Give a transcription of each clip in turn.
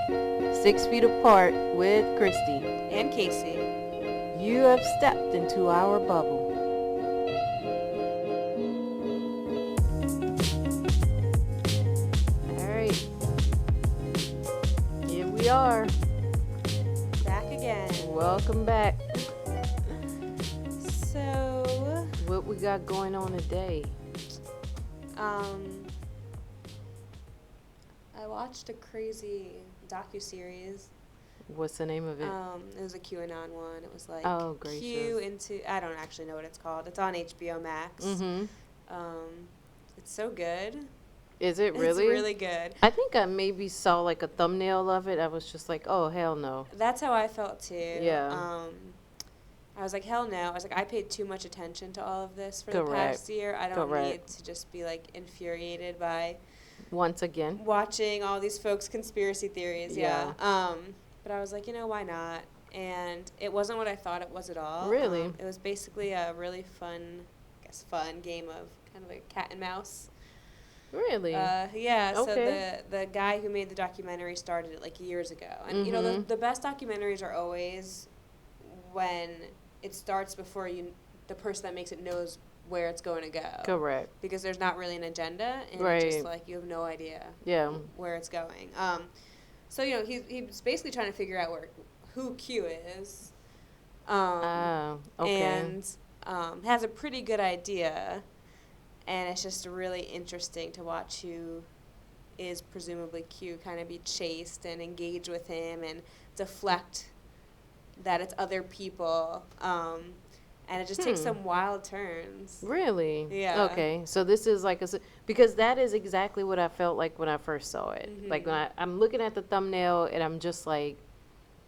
6 Feet Apart with Christy. And Casey. You have stepped into our bubble. Alright. Here we are. Back again. Welcome back. So, What we got going on today? I watched a crazy docuseries. What's the name of it? It was a QAnon one. It was like Oh, gracious. Q into, I don't actually know what it's called. It's on HBO Max. Mm-hmm. It's so good. Is it really? It's really good. I think I maybe saw like a thumbnail of it. I was just like, oh, hell no. That's how I felt too. Yeah. I was like, hell no. I was like, I paid too much attention to all of this for the Correct. past year. I don't Correct. need to just be like infuriated by Once again. watching all these folks' conspiracy theories. Yeah. But I was like, why not? And it wasn't what I thought it was at all. Really? It was basically a really fun game of kind of like cat and mouse. Really? Yeah. Okay. So the guy who made the documentary started it like years ago, and the best documentaries are always when it starts before the person that makes it knows where it's going to go. Correct. Because there's not really an agenda, and Right. it's just like you have no idea Yeah. where it's going. So he's basically trying to figure out who Q is. Okay. And has a pretty good idea, and it's just really interesting to watch who is presumably Q kind of be chased and engage with him and deflect that it's other people, and it just takes some wild turns. Really? Yeah. Okay. So this is like because that is exactly what I felt like when I first saw it. Mhm. Like when I'm looking at the thumbnail and I'm just like,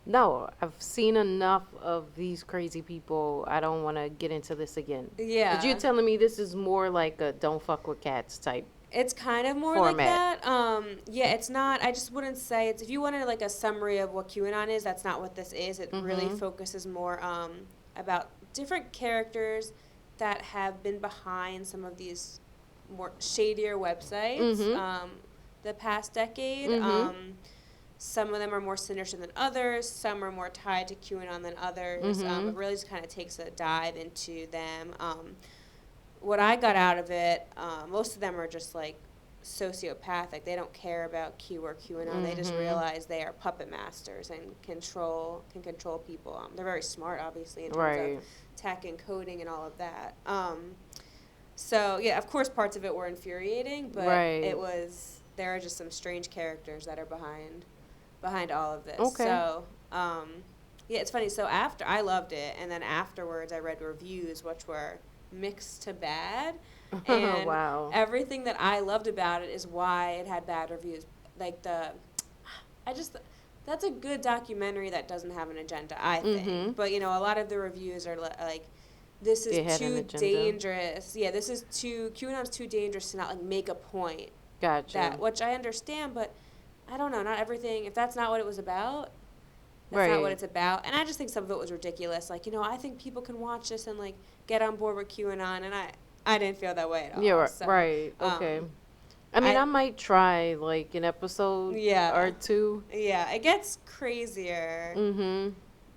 no, I've seen enough of these crazy people. I don't want to get into this again. Yeah. But you're telling me this is more like a don't fuck with cats type. It's kind of more format. like that. Yeah, it's not. I just wouldn't say it's. If you wanted like a summary of what QAnon is, that's not what this is. It really focuses more about different characters that have been behind some of these more shadier websites the past decade. Some of them are more sinister than others. Some are more tied to QAnon than others. It really just kind of takes a dive into them. What I got out of it, most of them are just like sociopathic. They don't care about Q or QAnon. They just realize they are puppet masters and can control people. They're very smart, obviously, in terms of tech and coding and all of that. So yeah, of course, parts of it were infuriating, but there are just some strange characters that are behind all of this. Okay. So yeah, it's funny. So after I loved it, and then afterwards I read reviews which were mixed to bad, and Wow. everything that I loved about it is why it had bad reviews. Like that's a good documentary that doesn't have an agenda, I think. But a lot of the reviews are like, this is too dangerous. Yeah, QAnon's too dangerous to not like make a point. Gotcha. Which I understand, but I don't know. Not everything. If that's not what it was about, that's not what it's about. And I just think some of it was ridiculous. Like, I think people can watch this and like get on board with QAnon, and I didn't feel that way at all. Yeah, so, right. Okay. I mean, I might try like an episode or two. Yeah, it gets crazier. Mm-hmm.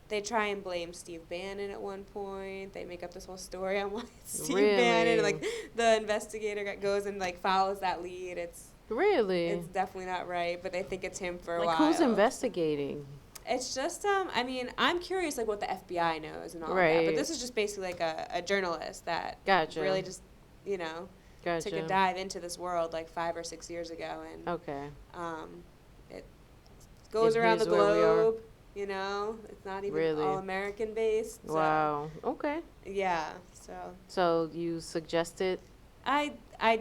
They try and blame Steve Bannon at one point. They make up this whole story on why it's Steve Really? Bannon. Like the investigator goes and like follows that lead. It's definitely not right, but they think it's him for a while. Like who's investigating? It's just, I mean, I'm curious, like, what the FBI knows and all of that. But this is just basically, like, a journalist that really just, took a dive into this world, like, 5 or 6 years ago. And it goes around the globe, It's not even all American-based. So. Wow. Okay. Yeah, So you suggest it? I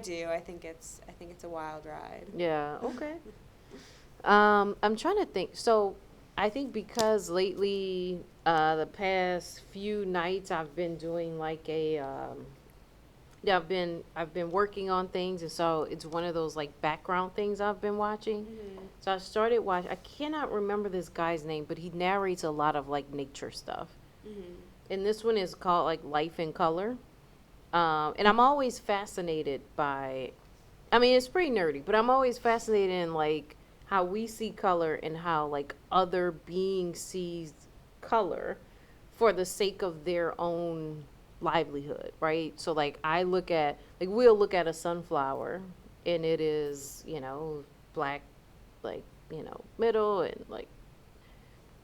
do. I think it's a wild ride. Yeah, okay. I'm trying to think. So I think because lately, the past few nights I've been doing like I've been working on things, and so it's one of those like background things I've been watching. So I started watching. I cannot remember this guy's name, but he narrates a lot of like nature stuff. And this one is called like Life in Color. And I'm always fascinated by, I mean, it's pretty nerdy, but I'm always fascinated in like how we see color and how like other beings sees color for the sake of their own livelihood, right? So like I look at like we'll look at a sunflower and it is, black, like, middle and like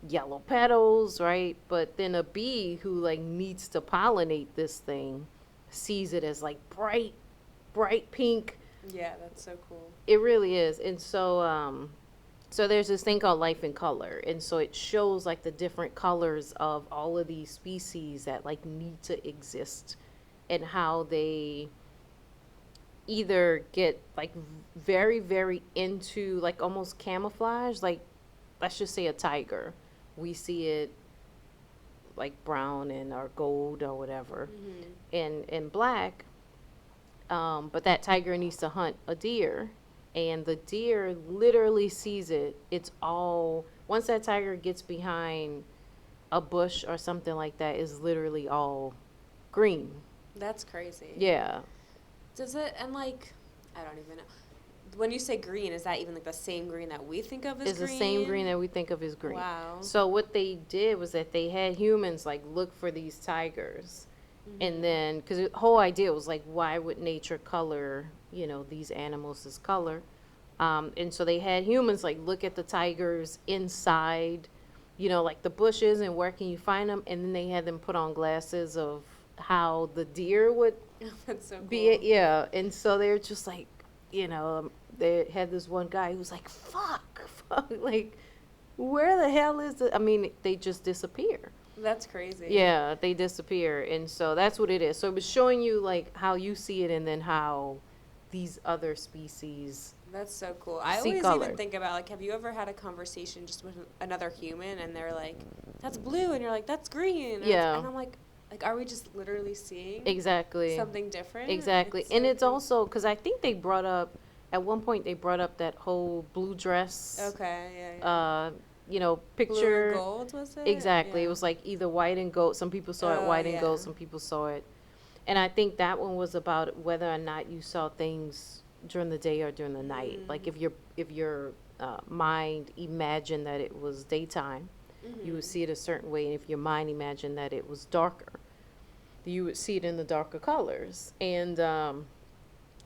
yellow petals, right? But then a bee who like needs to pollinate this thing sees it as like bright pink. Yeah, that's so cool. It really is. And so there's this thing called life in color, and so it shows like the different colors of all of these species that like need to exist, and how they either get like very very into like almost camouflage, like let's just say a tiger, we see it like brown and or gold or whatever, and black, but that tiger needs to hunt a deer, and the deer literally sees it. It's all, once that tiger gets behind a bush or something like that, is literally all green. That's crazy. Yeah. Does it, and like, I don't even know. When you say green, is that even like the same green that we think of as It's green? the same green that we think of as green. Wow. So what they did was that they had humans like look for these tigers. And then, because the whole idea was like, why would nature color, these animals as color? And so they had humans like look at the tigers inside, like the bushes, and where can you find them? And then they had them put on glasses of how the deer would That's so cool. be. Yeah. And so they're just like, they had this one guy who was like, fuck, like, where the hell is it? I mean, they just disappear. That's crazy. Yeah, they disappear. And so that's what it is. So it was showing you like how you see it, and then how these other species. That's so cool. I See always color. even think about, like, have you ever had a conversation just with another human and they're like, that's blue, and you're like, that's green. And Yeah. and I'm like, are we just literally seeing Exactly. something different? Exactly. It's And so it's cool. also because I think they brought up, at one point, they brought up that whole blue dress. Okay, yeah. Picture. Blue and gold, was it? Exactly. Yeah. It was like either white and gold. Some people saw it Oh, white and gold. yeah. Some people saw it. And I think that one was about whether or not you saw things during the day or during the night. Like if your mind imagined that it was daytime, you would see it a certain way. And if your mind imagined that it was darker, you would see it in the darker colors. And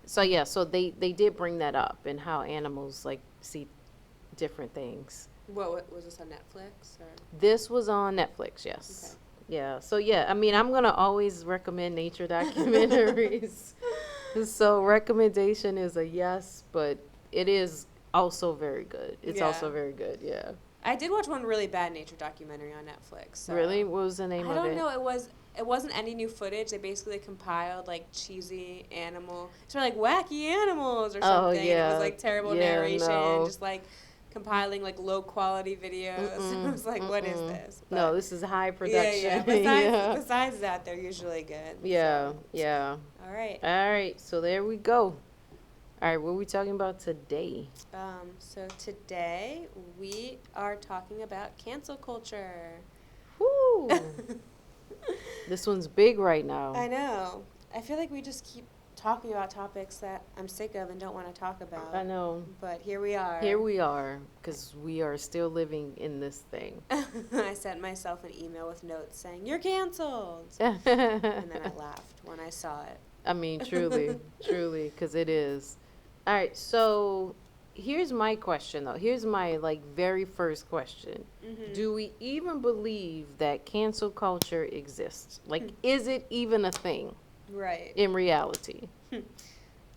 so they did bring that up, and how animals like see different things. What was this on Netflix? Or? This was on Netflix, yes. Yeah. So yeah, I mean, I'm gonna always recommend nature documentaries. So recommendation is a yes, but it is also very good. It's also very good. Yeah. I did watch one really bad nature documentary on Netflix. So. Really? What was the name of it? I don't know. It wasn't any new footage. They basically compiled like cheesy animal, sort of like wacky animals or something. Oh yeah. And it was like terrible narration, just like compiling like low quality videos. I was like, what is this? But no, this is high production. Yeah. Besides that, they're usually good. Yeah. So. Yeah. All right. All right. So there we go. All right. What are we talking about today? So today we are talking about cancel culture. Woo. This one's big right now. I know. I feel like we just keep talking about topics that I'm sick of and don't want to talk about. I know. But here we are. Here we are, because we are still living in this thing. I sent myself an email with notes saying, you're canceled. And then I laughed when I saw it. I mean, truly, because it is. All right, so here's my question, though. Here's my, like, very first question. Mm-hmm. Do we even believe that cancel culture exists? Like, is it even a thing? Right. In reality?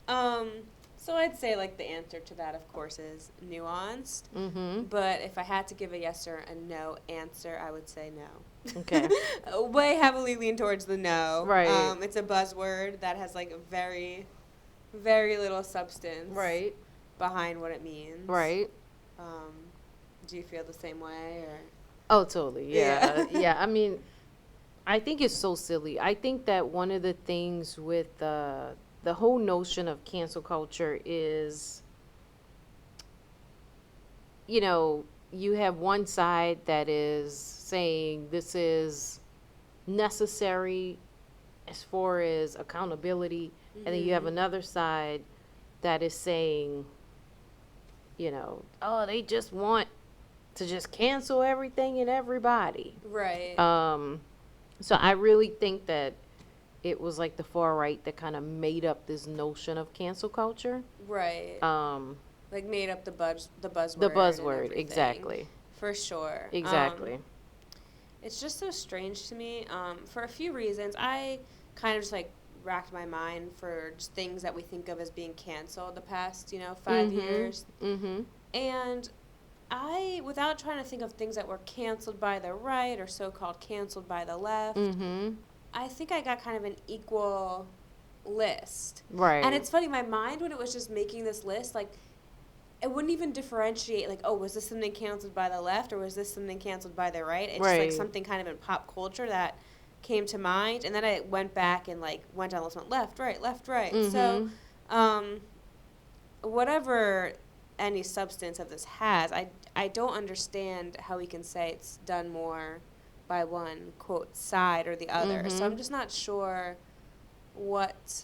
So I'd say, like, the answer to that, of course, is nuanced. Mm-hmm. But if I had to give a yes or a no answer, I would say no. Okay. Way heavily lean towards the no. Right. It's a buzzword that has, like, very, very little substance. Right. Behind what it means. Right. Do you feel the same way, or? Oh, totally. Yeah. Yeah. Yeah. I mean, I think it's so silly. I think that one of the things with the whole notion of cancel culture is, you have one side that is saying this is necessary as far as accountability, and then you have another side that is saying oh, they just want to just cancel everything and everybody. Right. So I really think that it was like the far right that kind of made up this notion of cancel culture. Right. Um, Like made up the the buzzword and buzzword, everything. exactly. For sure. Exactly. It's just so strange to me. For a few reasons, I kind of just like racked my mind for just things that we think of as being canceled the past, 5 years. Mm-hmm. And I, without trying to think of things that were canceled by the right or so-called canceled by the left, Mm-hmm. I think I got kind of an equal list. Right. And it's funny, my mind, when it was just making this list, like, it wouldn't even differentiate, like, oh, was this something canceled by the left or was this something canceled by the right? It's just, like, something kind of in pop culture that came to mind. And then I went back and, like, went down the list, went left, right, left, right. Mm-hmm. So, whatever any substance of this has, I don't understand how we can say it's done more by one, quote, side or the other. Mm-hmm. So I'm just not sure what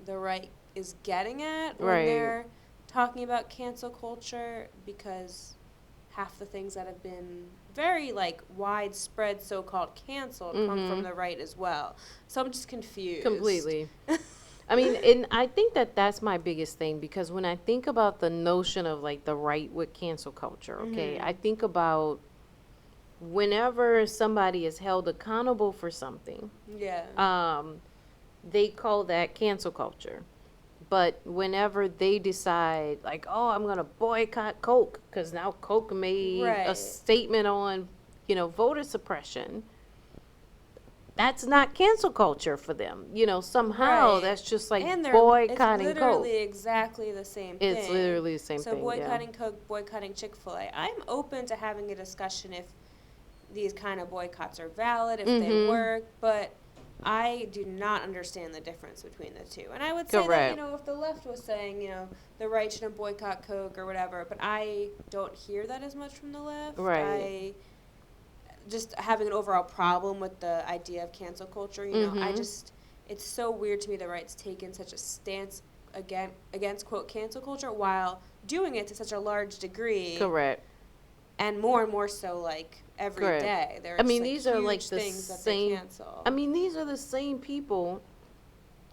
the right is getting at when Right. they're talking about cancel culture, because half the things that have been very, like, widespread so-called canceled come from the right as well. So I'm just confused. Completely. I mean, and I think that that's my biggest thing, because when I think about the notion of like the right with cancel culture, okay, I think about whenever somebody is held accountable for something, Yeah. they call that cancel culture. But whenever they decide, like, oh, I'm going to boycott Coke because now Coke made a Right. statement on, voter suppression, that's not cancel culture for them. Somehow Right. that's just like And boycotting it's Coke. literally exactly the same thing. It's literally the same So thing, boycotting Coke, boycotting Chick-fil-A. I'm open to having a discussion if these kind of boycotts are valid, if they work, but I do not understand the difference between the two. And I would say Correct. that, if the left was saying, the right shouldn't boycott Coke or whatever, but I don't hear that as much from the left. Right. Just having an overall problem with the idea of cancel culture, it's so weird to me the right's taken such a stance against, quote, cancel culture, while doing it to such a large degree. Correct. And more so, like, every Correct. day. There are I mean, just, these like, are huge like the things that same. they cancel. I mean, these are the same people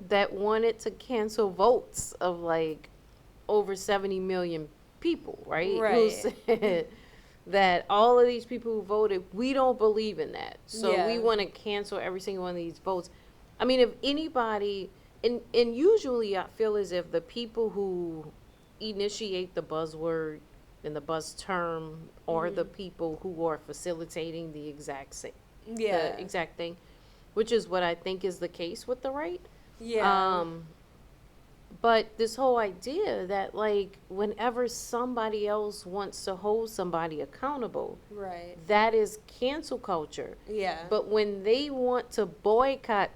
that wanted to cancel votes of like over 70 million people, right? Who Right. said that all of these people who voted, we don't believe in that. So Yeah. we want to cancel every single one of these votes. I mean, if anybody, and usually I feel as if the people who initiate the buzzword and the buzz term are the people who are facilitating the exact same, Yeah. the exact thing, which is what I think is the case with the right. Yeah. But this whole idea that, like, whenever somebody else wants to hold somebody accountable, Right. that is cancel culture. Yeah. But when they want to boycott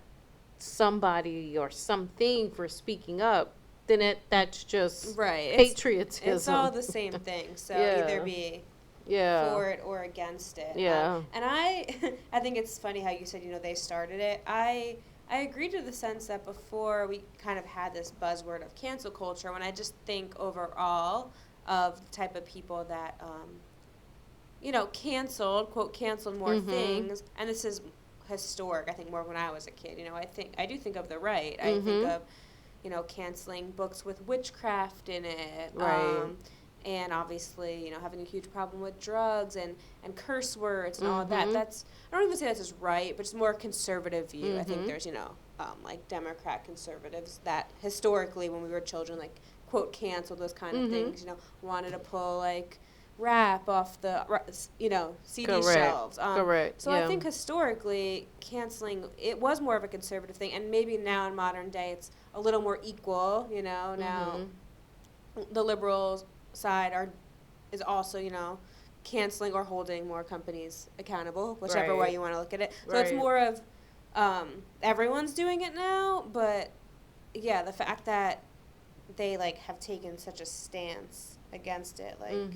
somebody or something for speaking up, then that's just Right. patriotism. It's all the same thing. So Yeah. either be Yeah. for it or against it. Yeah. And I think it's funny how you said, they started it. I agree to the sense that before we kind of had this buzzword of cancel culture, when I just think overall of the type of people that, canceled, quote, canceled more things, and this is historic, I think, more when I was a kid. I do think of the right. I think of, canceling books with witchcraft in it. Right. And obviously, having a huge problem with drugs and curse words and all of that. I don't even say that's just right, but it's more conservative view. I think there's, like Democrat conservatives that historically, when we were children, like, quote, canceled those kind of things, wanted to pull, like, rap off the, CD Correct. shelves. Correct. So Yeah. I think historically, canceling, it was more of a conservative thing, and maybe now in modern day it's a little more equal, now the liberals side is also, canceling or holding more companies accountable, whichever Right. way you want to look at it. So Right. it's more of everyone's doing it now, but yeah, the fact that they, like, have taken such a stance against it, like,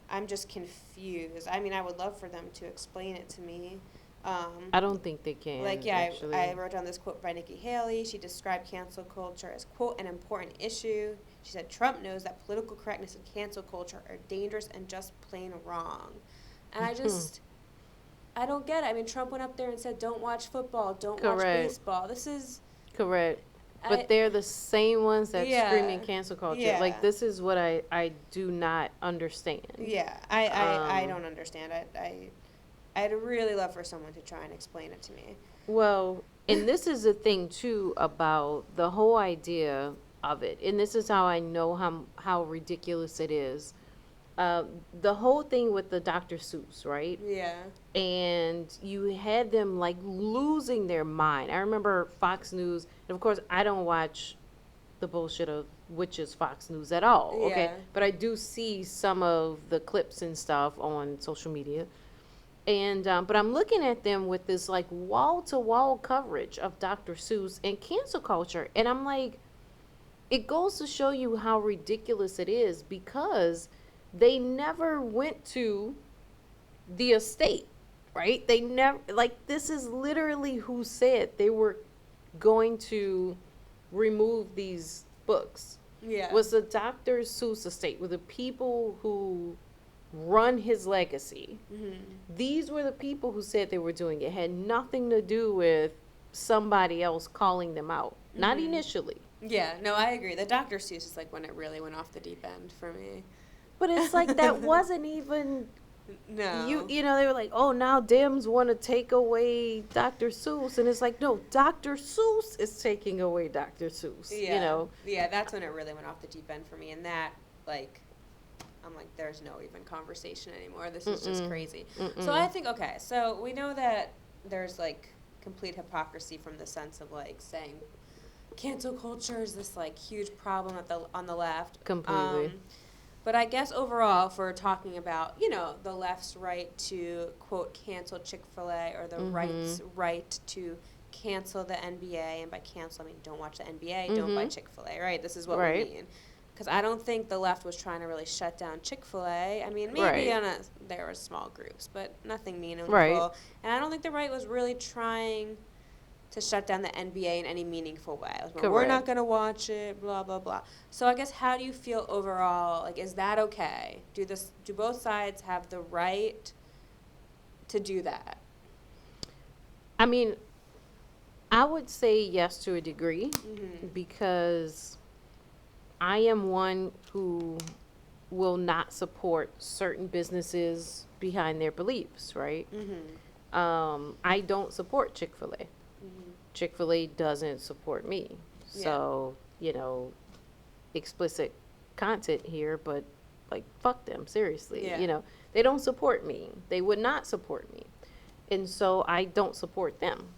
I'm just confused. I mean, I would love for them to explain it to me. I don't think they can. Like, yeah, actually. I wrote down this quote by Nikki Haley. She described cancel culture as, quote, an important issue. She said, Trump knows that political correctness and cancel culture are dangerous and just plain wrong. And I don't get it. I mean, Trump went up there and said, don't watch football, don't watch Correct. baseball. This is, Correct. I, But they're the same ones that yeah, screaming cancel culture. yeah, Like, this is what I do not understand. yeah. I Um, don't understand. I'd really love for someone to try and explain it to me. well, and this is the thing, too, about the whole idea of it. And this is how I know how ridiculous it is. The whole thing with the Dr. Seuss, right? Yeah. And you had them like losing their mind. I remember Fox News, and of course, I don't watch the bullshit of which is Fox News at all, okay? Yeah. But I do see some of the clips and stuff on social media. And but I'm looking at them with this like wall to wall coverage of Dr. Seuss and cancel culture, and I'm like, it goes to show you how ridiculous it is because they never went to the estate, right? They never, like, this is literally who said they were going to remove these books. Yeah. Was the Dr. Seuss estate, were the people who run his legacy. These were the people who said they were doing it. It had nothing to do with somebody else calling them out. Not initially. Yeah, no, I agree. The Dr. Seuss is like when it really went off the deep end for me. But it's like that wasn't even No. you know, they were like, oh, now Dems want to take away Dr. Seuss, and it's like, no, Dr. Seuss is taking away Dr. Seuss. Yeah. You know. Yeah, that's when it really went off the deep end for me, and that, like, I'm like, there's no even conversation anymore. This is just crazy. So I think, okay, so we know that there's like complete hypocrisy from the sense of like saying cancel culture is this like huge problem on the left. Completely. But I guess overall, if we're talking about, you know, the left's right to, quote, cancel Chick-fil-A, or the right's right to cancel the NBA, and by cancel, I mean don't watch the NBA, don't buy Chick-fil-A, right? This is what we mean. Because I don't think the left was trying to really shut down Chick-fil-A. I mean, maybe there were small groups, but nothing meaningful. Right. And I don't think the right was really trying to shut down the NBA in any meaningful way. It was more, we're Correct. not going to watch it, blah, blah, blah. So I guess how do you feel overall? Like, is that okay? Do both sides have the right to do that? I mean, I would say yes to a degree because I am one who will not support certain businesses behind their beliefs, right? I don't support Chick-fil-A. Chick-fil-A doesn't support me. So, you know, explicit content here, but like, fuck them, seriously. Yeah. You know, they don't support me. They would not support me. And so I don't support them.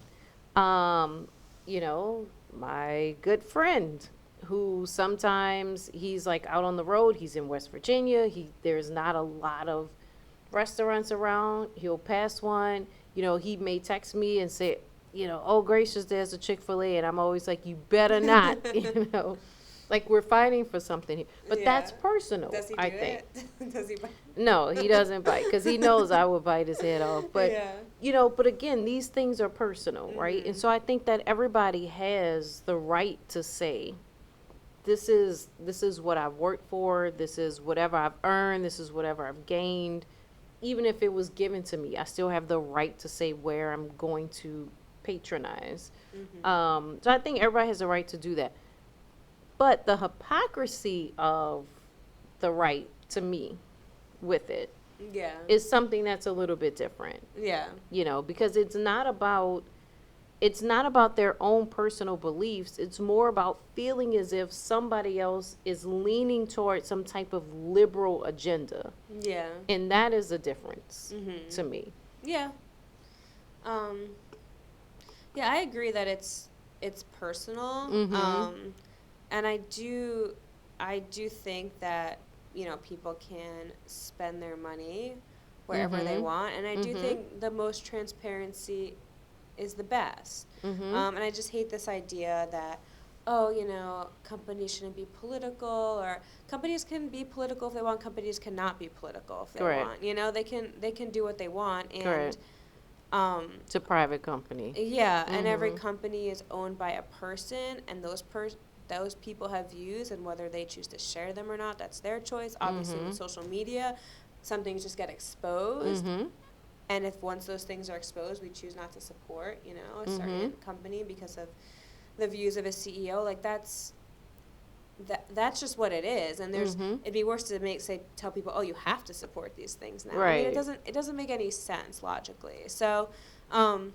You know, my good friend who sometimes he's like out on the road, he's in West Virginia, there's not a lot of restaurants around. He'll pass one, you know, he may text me and say, you know, oh gracious, there's a Chick-fil-A, and I'm always like, you better not, you know, like we're fighting for something here. But that's personal. Does he do I think. it? Does he bite? No, he doesn't bite because he knows I would bite his head off. But you know, but again, these things are personal, right? And so I think that everybody has the right to say, this is what I've worked for, this is whatever I've earned, this is whatever I've gained. Even if it was given to me, I still have the right to say where I'm going to patronize. So I think everybody has the right to do that. But the hypocrisy of the right, to me, with it, is something that's a little bit different. You know, because it's not about their own personal beliefs. It's more about feeling as if somebody else is leaning towards some type of liberal agenda. And that is a difference to me. I agree that it's personal. And I do think that, you know, people can spend their money wherever they want, and I do think the most transparency is the best. And I just hate this idea that, oh, you know, companies shouldn't be political, or companies can be political if they want, companies cannot be political if they want. You know, they can do what they want, and it's a private company. and every company is owned by a person, and those people have views, and whether they choose to share them or not, that's their choice. Obviously, with social media, some things just get exposed. And if once those things are exposed, we choose not to support, a certain company because of the views of a CEO, like that's just what it is. And it'd be worse to tell people, oh, you have to support these things now. Right. I mean, it doesn't make any sense logically. So, I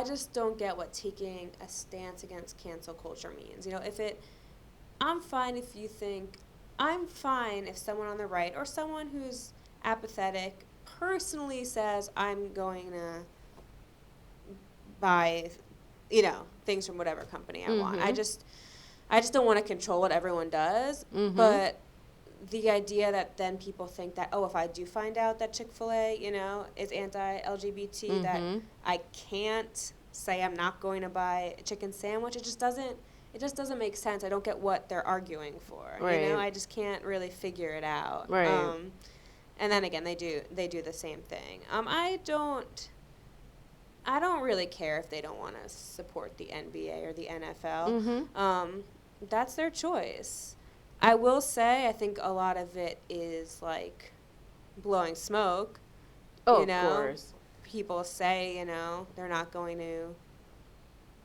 just don't get what taking a stance against cancel culture means. I'm fine if someone on the right or someone who's apathetic personally says, I'm going to buy, things from whatever company I want. I just don't want to control what everyone does. But the idea that then people think that, if I do find out that Chick-fil-A, is anti-LGBT, that I can't say I'm not going to buy a chicken sandwich, it just doesn't make sense. I don't get what they're arguing for. Right. I just can't really figure it out. Right. And then again, they do the same thing. I don't really care if they don't want to support the NBA or the NFL. That's their choice. I will say, I think a lot of it is like blowing smoke. Of course. People say, they're not going to.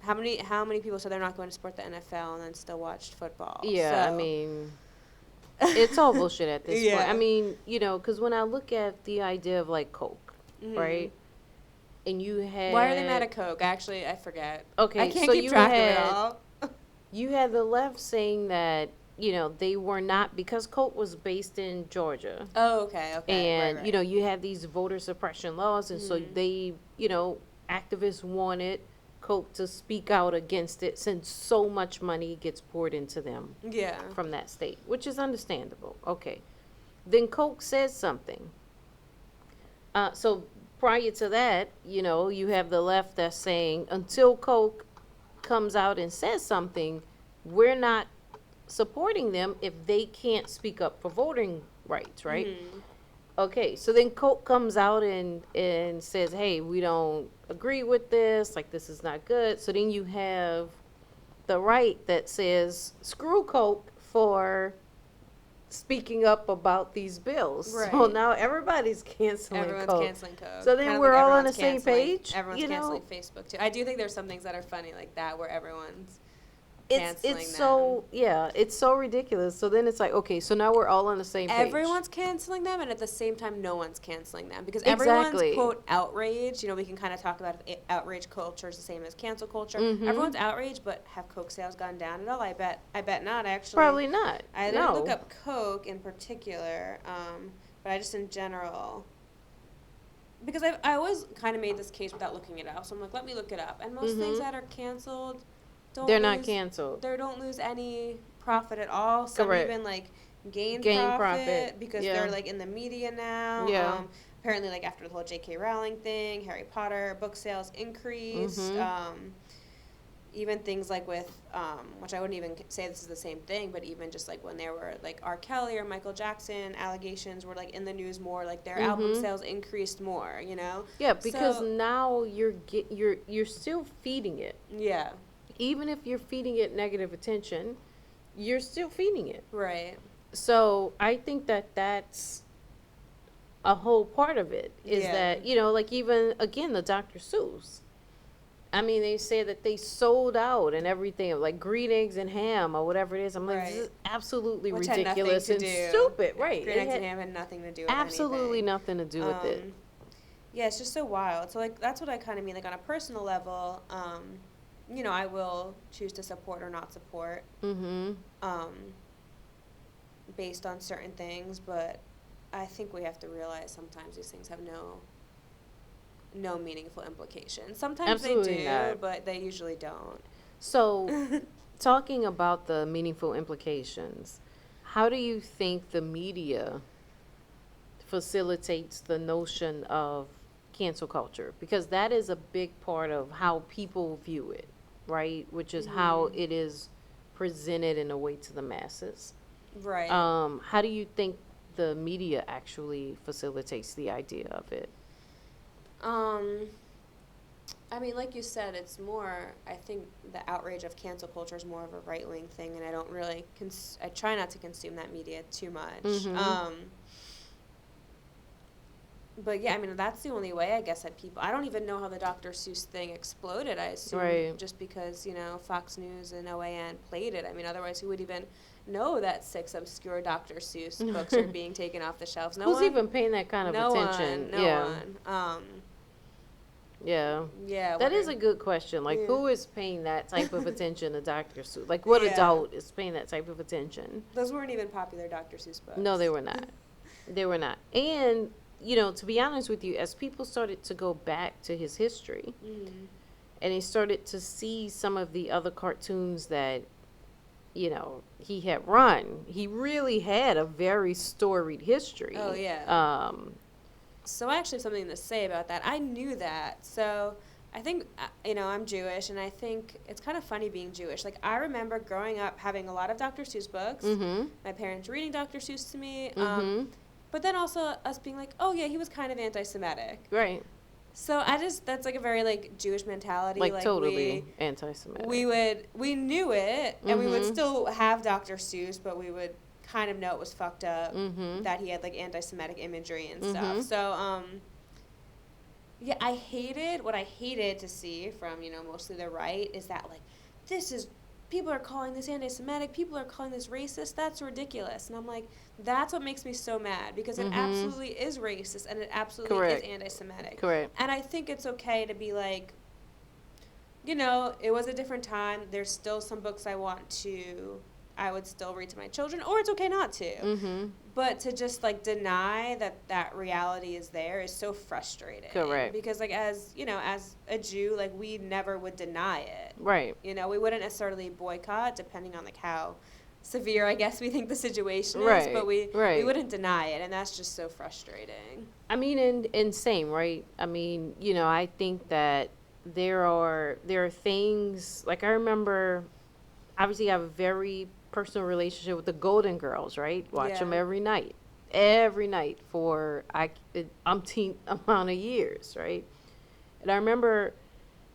How many people said they're not going to support the NFL and then still watched football? Yeah, So. I mean, it's all bullshit at this Yeah. point. I mean, because when I look at the idea of like Coke, right? And you had. Why are they mad at Coke? Actually, I forget. Okay, I can't so keep you track had, of it all. You had the left saying that, they were not, because Coke was based in Georgia. Oh, okay. And, right. You had these voter suppression laws. And so they, activists wanted Coke to speak out against it since so much money gets poured into them from that state, which is understandable. Okay. Then Coke says something. So prior to that, you have the left that's saying until Coke comes out and says something, we're not supporting them if they can't speak up for voting rights, right? Okay, so then Coke comes out and says, hey, we don't agree with this, like this is not good. So then you have the right that says, screw Coke for speaking up about these bills. Right. So now everybody's canceling Everyone's Coke. canceling Coke. So then we're all on the same page. Everyone's canceling Facebook too. I do think there's some things that are funny like that where everyone's canceling it's them. so it's so ridiculous. So then it's like, okay, so now we're all on the same page. Everyone's canceling them, and at the same time, no one's canceling them because everyone's quote outraged. We can kind of talk about if outrage culture is the same as cancel culture. Everyone's outraged, but have Coke sales gone down at all? I bet not. Actually, probably not. I didn't look up Coke in particular, but I just in general. Because I always kind of made this case without looking it up, so I'm like, let me look it up. And most things that are canceled. They're not canceled. They don't lose any profit at all. Some Correct. even like gain profit because they're like in the media now. Yeah. Apparently, like after the whole J.K. Rowling thing, Harry Potter book sales increased. Even things like with, which I wouldn't even say this is the same thing, but even just like when there were like R. Kelly or Michael Jackson allegations were like in the news more, like their album sales increased more. Yeah, because now you're still feeding it. Yeah. Even if you're feeding it negative attention, you're still feeding it. Right. So I think that's a whole part of it is that, like even, again, the Dr. Seuss. I mean, they say that they sold out and everything, like green eggs and ham or whatever it is. I'm like, this is absolutely ridiculous and stupid. Right. Green eggs and ham had nothing to do with absolutely anything. nothing to do with it. Yeah, it's just so wild. So, like, that's what I kind of mean. Like, on a personal level, I will choose to support or not support based on certain things, but I think we have to realize sometimes these things have no meaningful implications. Sometimes Absolutely they do, not. but they usually don't. So, talking about the meaningful implications, how do you think the media facilitates the notion of cancel culture? Because that is a big part of how people view it, right? Which is how it is presented in a way to the masses. Right. How do you think the media actually facilitates the idea of it? I mean, like you said, it's more, I think the outrage of cancel culture is more of a right wing thing, and I don't really, I try not to consume that media too much. Mm-hmm. But yeah, I mean, that's the only way, I guess, that people, I don't even know how the Dr. Seuss thing exploded. I assume Right. just because, Fox News and OAN played it. I mean, otherwise, who would even know that 6 obscure Dr. Seuss books are being taken off the shelves? No Who's one? even paying that kind of No attention? one. No Yeah. one. Yeah. Yeah. That is a good question. Like, Yeah. who is paying that type of attention to Dr. Seuss? Like, what Yeah. adult is paying that type of attention? Those weren't even popular Dr. Seuss books. No, they were not. They were not. And, to be honest with you, as people started to go back to his history Mm-hmm. and they started to see some of the other cartoons that, he had run, he really had a very storied history. Oh, yeah. So I actually have something to say about that. I knew that. So I think, I'm Jewish, and I think it's kind of funny being Jewish. Like, I remember growing up having a lot of Dr. Seuss books, Mm-hmm. my parents reading Dr. Seuss to me, Mm-hmm. but then also us being like, oh, yeah, he was kind of anti-Semitic. Right. So that's like a very, like, Jewish mentality. Like totally anti-Semitic. We knew it, and we would Mhm. still have Dr. Seuss, but we would kind of know it was fucked up Mhm. that he had, like, anti-Semitic imagery and Mhm. stuff. So, yeah, what I hated to see from, mostly the right is that, like, people are calling this anti-Semitic, people are calling this racist, that's ridiculous. And I'm like, that's what makes me so mad, because it Mhm. absolutely is racist, and it absolutely Correct. is anti-Semitic. Correct. And I think it's okay to be like, it was a different time. There's still some books I would still read to my children, or it's okay not to. Mm-hmm. But to just, like, deny that reality is there is so frustrating. Correct. Because, like, as a Jew, like, we never would deny it. Right. We wouldn't necessarily boycott, depending on, like, how severe, I guess, we think the situation is. Right. But we Right. wouldn't deny it, and that's just so frustrating. I mean, and same, right? I mean, I think that there are things, like, I remember, obviously I have a very personal relationship with the Golden Girls, right? Watch them Yeah. every night for umpteen amount of years, right? And I remember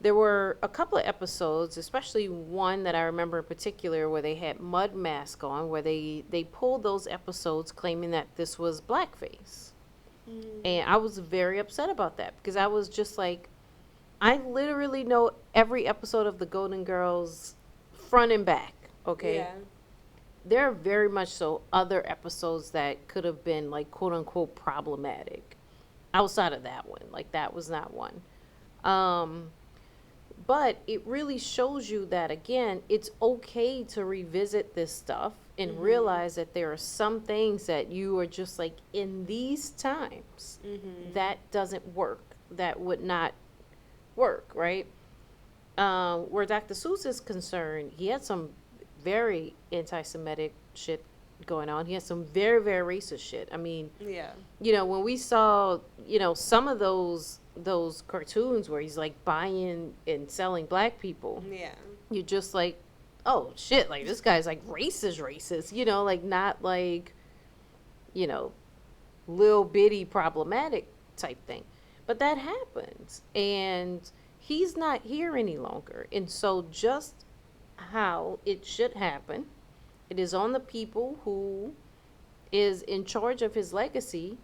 there were a couple of episodes, especially one that I remember in particular, where they had Mud Mask on, where they pulled those episodes claiming that this was blackface. And I was very upset about that, because I was just like, I literally know every episode of the Golden Girls front and back, okay? Yeah. There are very much so other episodes that could have been, like, quote unquote problematic outside of that one. Like, that was not one. But it really shows you that, again, it's okay to revisit this stuff and Mhm. realize that there are some things that you are just like, in these times, that doesn't work. That would not work, right? Where Dr. Seuss is concerned, he had some very anti-Semitic shit going on. He had some very, very racist shit. I mean, Yeah. when we saw, some of those cartoons where he's, like, buying and selling black people, Yeah. you're just like, oh shit, like, this guy's, like, racist, like, not like, little bitty problematic type thing. But that happens, and he's not here any longer. And so, just how it should happen, it is on the people who is in charge of his legacy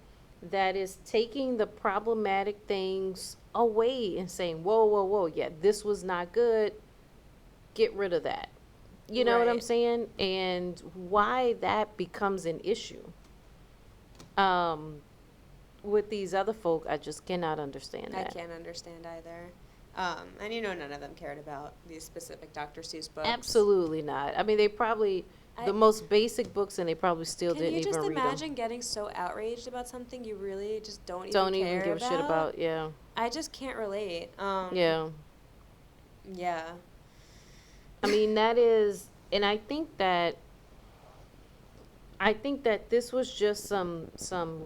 that is taking the problematic things away and saying, whoa, whoa, whoa, yeah, this was not good, get rid of that. You know what I'm Right. saying? And why that becomes an issue with these other folk, I just cannot understand I that. can't understand either. And none of them cared about these specific Dr. Seuss books. Absolutely not. I mean, they probably, the most basic books, and they probably still Can didn't you just even read them. imagine getting so outraged about something you really just don't Don't even even care give a shit about, yeah. I just can't relate. Yeah. Yeah. I mean, that is, and I think that this was just some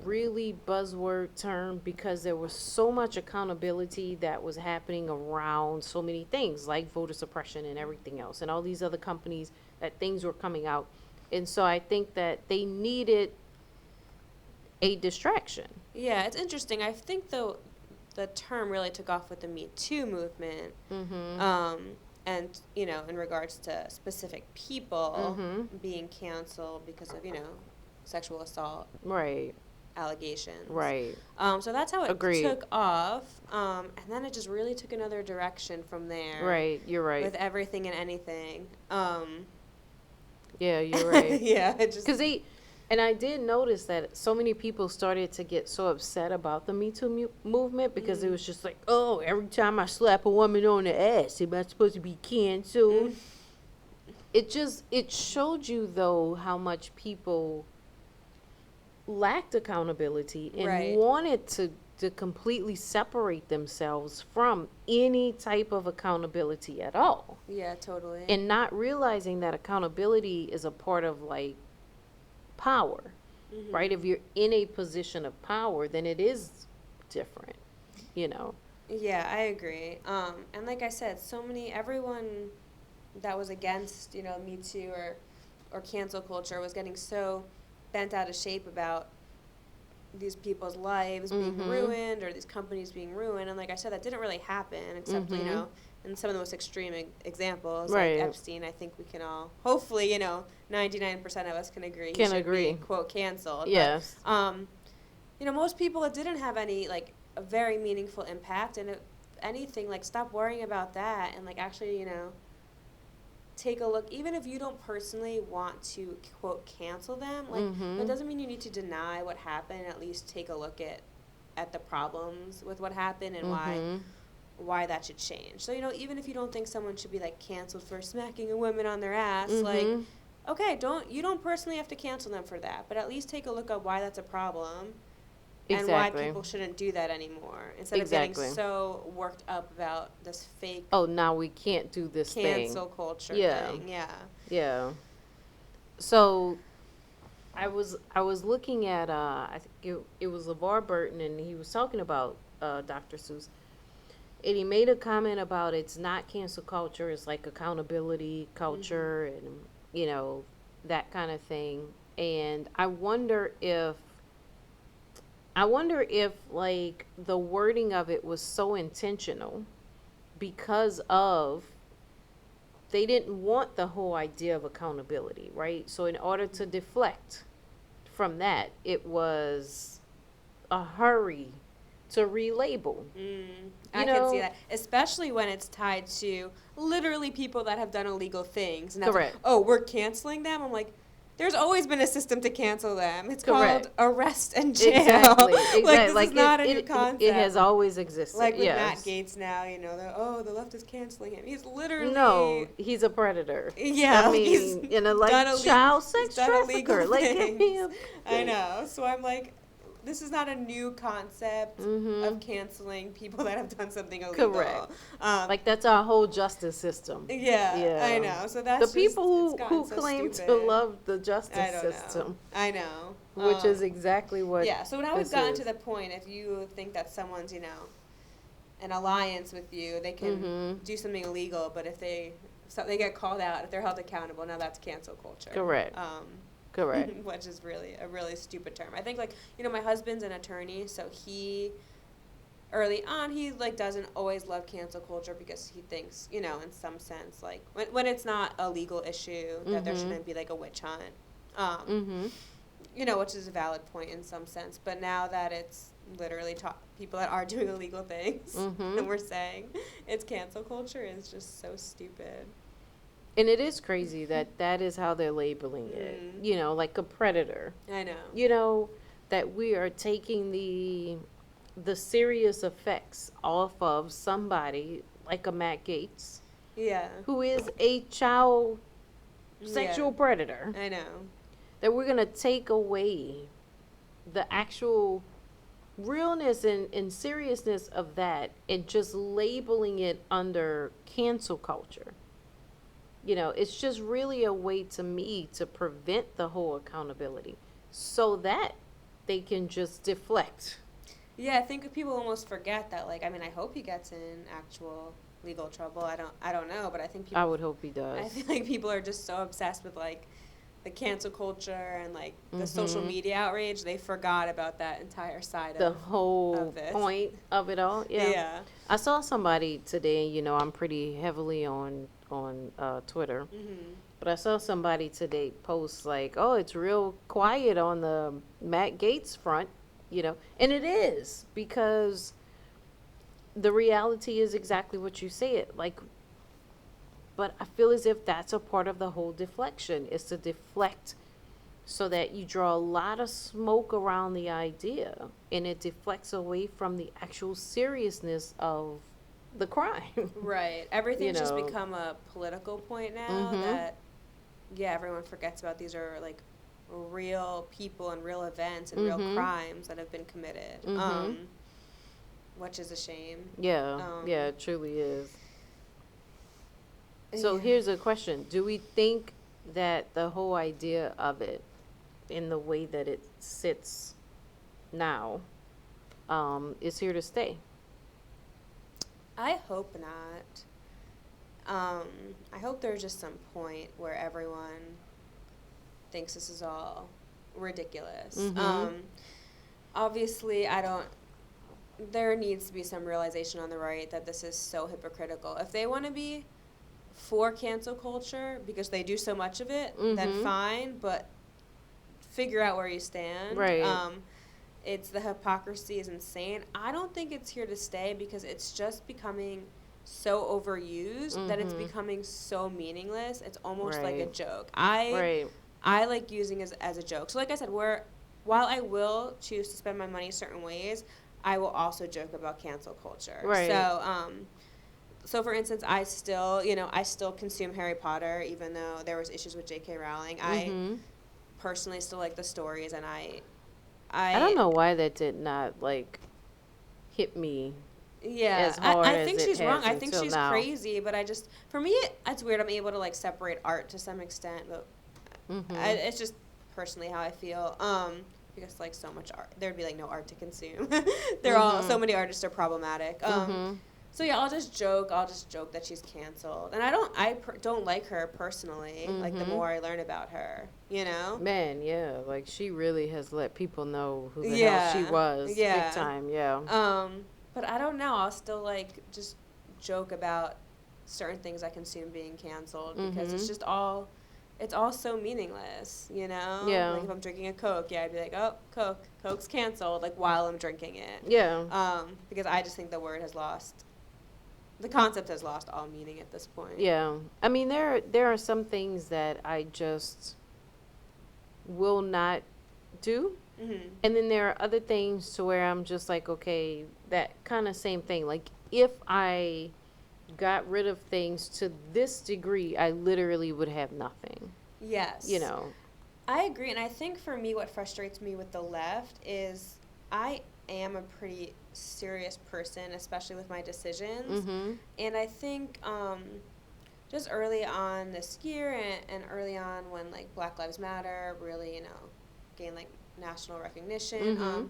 really buzzword term, because there was so much accountability that was happening around so many things, like voter suppression and everything else, and all these other companies, that things were coming out. And so I think that they needed a distraction. Yeah, it's interesting. I think, though, the term really took off with the Me Too movement. Mm-hmm. And, you know, in regards to specific people Mm-hmm. being canceled because of, you know, sexual assault Right. allegations. Right. So that's how it Agreed. took off. And then it just really took another direction from there Right. You're right. with everything and anything. Yeah, you're right. Yeah, it just. Because and I did notice that so many people started to get so upset about the Me Too movement because it was just like, oh, every time I slap a woman on the ass, am I supposed to be canceled? It showed you, though, how much people lacked accountability and Right. wanted to completely separate themselves from any type of accountability at all. Yeah, totally. And not realizing that accountability is a part of, like, power, right? If you're in a position of power, then it is different, you know. Yeah, I agree. And like I said, everyone that was against, you know, Me Too or cancel culture was getting so bent out of shape about these people's lives being ruined or these companies being ruined. And like I said, that didn't really happen except, you know, in some of the most extreme examples, Right. like Epstein. I think we can all, hopefully, you know, 99% of us can agree he should be, quote, canceled. Yes. But, you know, most people, it didn't have any, like, a very meaningful impact. And if anything, like, stop worrying about that and, like, actually, you know, take a look. Even if you don't personally want to, quote, cancel them, like, that doesn't mean you need to deny what happened. At least take a look at the problems with what happened and why that should change. So, you know, even if you don't think someone should be, like, canceled for smacking a woman on their ass, like, okay, you don't personally have to cancel them for that, but at least take a look at why that's a problem and why people shouldn't do that anymore instead of getting so worked up about this fake oh, now we can't do this cancel culture thing. Yeah. So I was looking at I think it was LeVar Burton, and he was talking about Dr. Seuss. And he made a comment about it's not cancel culture, it's like accountability culture and, you know, that kind of thing. And I wonder if like the wording of it was so intentional because of they didn't want the whole idea of accountability, right? So in order to deflect from that, it was a hurry to relabel. I can see that, especially when it's tied to literally people that have done illegal things. And Correct. Like, oh, we're canceling them? I'm like, there's always been a system to cancel them. It's Correct. called arrest and jail. Exactly. Like, this is not a new concept. It has always existed. Like with Matt Gaetz now, you know, the left is canceling him. He's literally... No, he's a predator. Yeah. I mean, in a, like, child sex trafficker. Like, I know. So I'm like... This is not a new concept of canceling people that have done something illegal. Correct. Like, that's our whole justice system. Yeah, I know. So that's the people who claim to love the justice system. I know. Which is exactly what. Yeah. So now we've gotten to the point. If you think that someone's, you know, an alliance with you, they can do something illegal. But if they get called out, if they're held accountable, now that's cancel culture. Correct. Correct. Which is really a really stupid term. I think, like, you know, my husband's an attorney, so early on, he, like, doesn't always love cancel culture because he thinks, you know, in some sense, like, when it's not a legal issue, that there shouldn't be, like, a witch hunt. You know, which is a valid point in some sense. But now that it's literally people that are doing illegal things, and we're saying it's cancel culture, is just so stupid. And it is crazy that is how they're labeling it. You know, like a predator. I know. You know, that we are taking the serious effects off of somebody like a Matt Gaetz. Yeah. Who is a child sexual predator. I know. That we're going to take away the actual realness and seriousness of that and just labeling it under cancel culture. You know, it's just really a way to me to prevent the whole accountability so that they can just deflect. Yeah, I think people almost forget that, like, I mean, I hope he gets in actual legal trouble. I don't know, but I think people... I would hope he does. I feel like people are just so obsessed with, like, the cancel culture and, like, the social media outrage. They forgot about that entire side the of whole this. point point of it all. Yeah. Yeah. I saw somebody today, I'm pretty heavily on Twitter. But I saw somebody today post like, "Oh, it's real quiet on the Matt Gaetz front," and it is because the reality is exactly what you said. Like, but I feel as if that's a part of the whole deflection is to deflect so that you draw a lot of smoke around the idea and it deflects away from the actual seriousness of the crime. Right. Everything's just know. become a political point now that, yeah, everyone forgets about these are like real people and real events and real crimes that have been committed, which is a shame. Yeah, yeah, it truly is. So Yeah. here's a question. Do we think that the whole idea of it in the way that it sits now is here to stay? I hope not. I hope there's just some point where everyone thinks this is all ridiculous. Obviously, there needs to be some realization on the right that this is so hypocritical. If they want to be for cancel culture because they do so much of it, then fine, but figure out where you stand. Right. It's the hypocrisy is insane. I don't think it's here to stay because it's just becoming so overused that it's becoming so meaningless. It's almost like a joke. I like using it as a joke. So like I said, while I will choose to spend my money certain ways, I will also joke about cancel culture. Right. So for instance, I still consume Harry Potter, even though there was issues with J.K. Rowling. I personally still like the stories, and I don't know why that did not hit me. Yeah, as hard I as think it she's has wrong. I think until she's now. crazy, but for me, it's weird. I'm able to separate art to some extent, but it's just personally how I feel. Because so much art, there'd be no art to consume. So many artists are problematic. So yeah, I'll just joke that she's canceled, and I don't like her personally. The more I learn about her, Man, yeah, she really has let people know who the hell she was. Big time, yeah. But I don't know. I'll still just joke about certain things I consume being canceled because it's all so meaningless, Yeah. If I'm drinking a Coke, I'd be like, oh, Coke's canceled, while I'm drinking it. Yeah. Because I just think the concept has lost all meaning at this point. Yeah. I mean, there are some things that I just will not do. And then there are other things to where I'm just okay, that kind of same thing. If I got rid of things to this degree, I literally would have nothing. Yes. I agree. And I think for me, what frustrates me with the left is I am a pretty serious person, especially with my decisions. And I think just early on this year and early on when Black Lives Matter really, gained national recognition,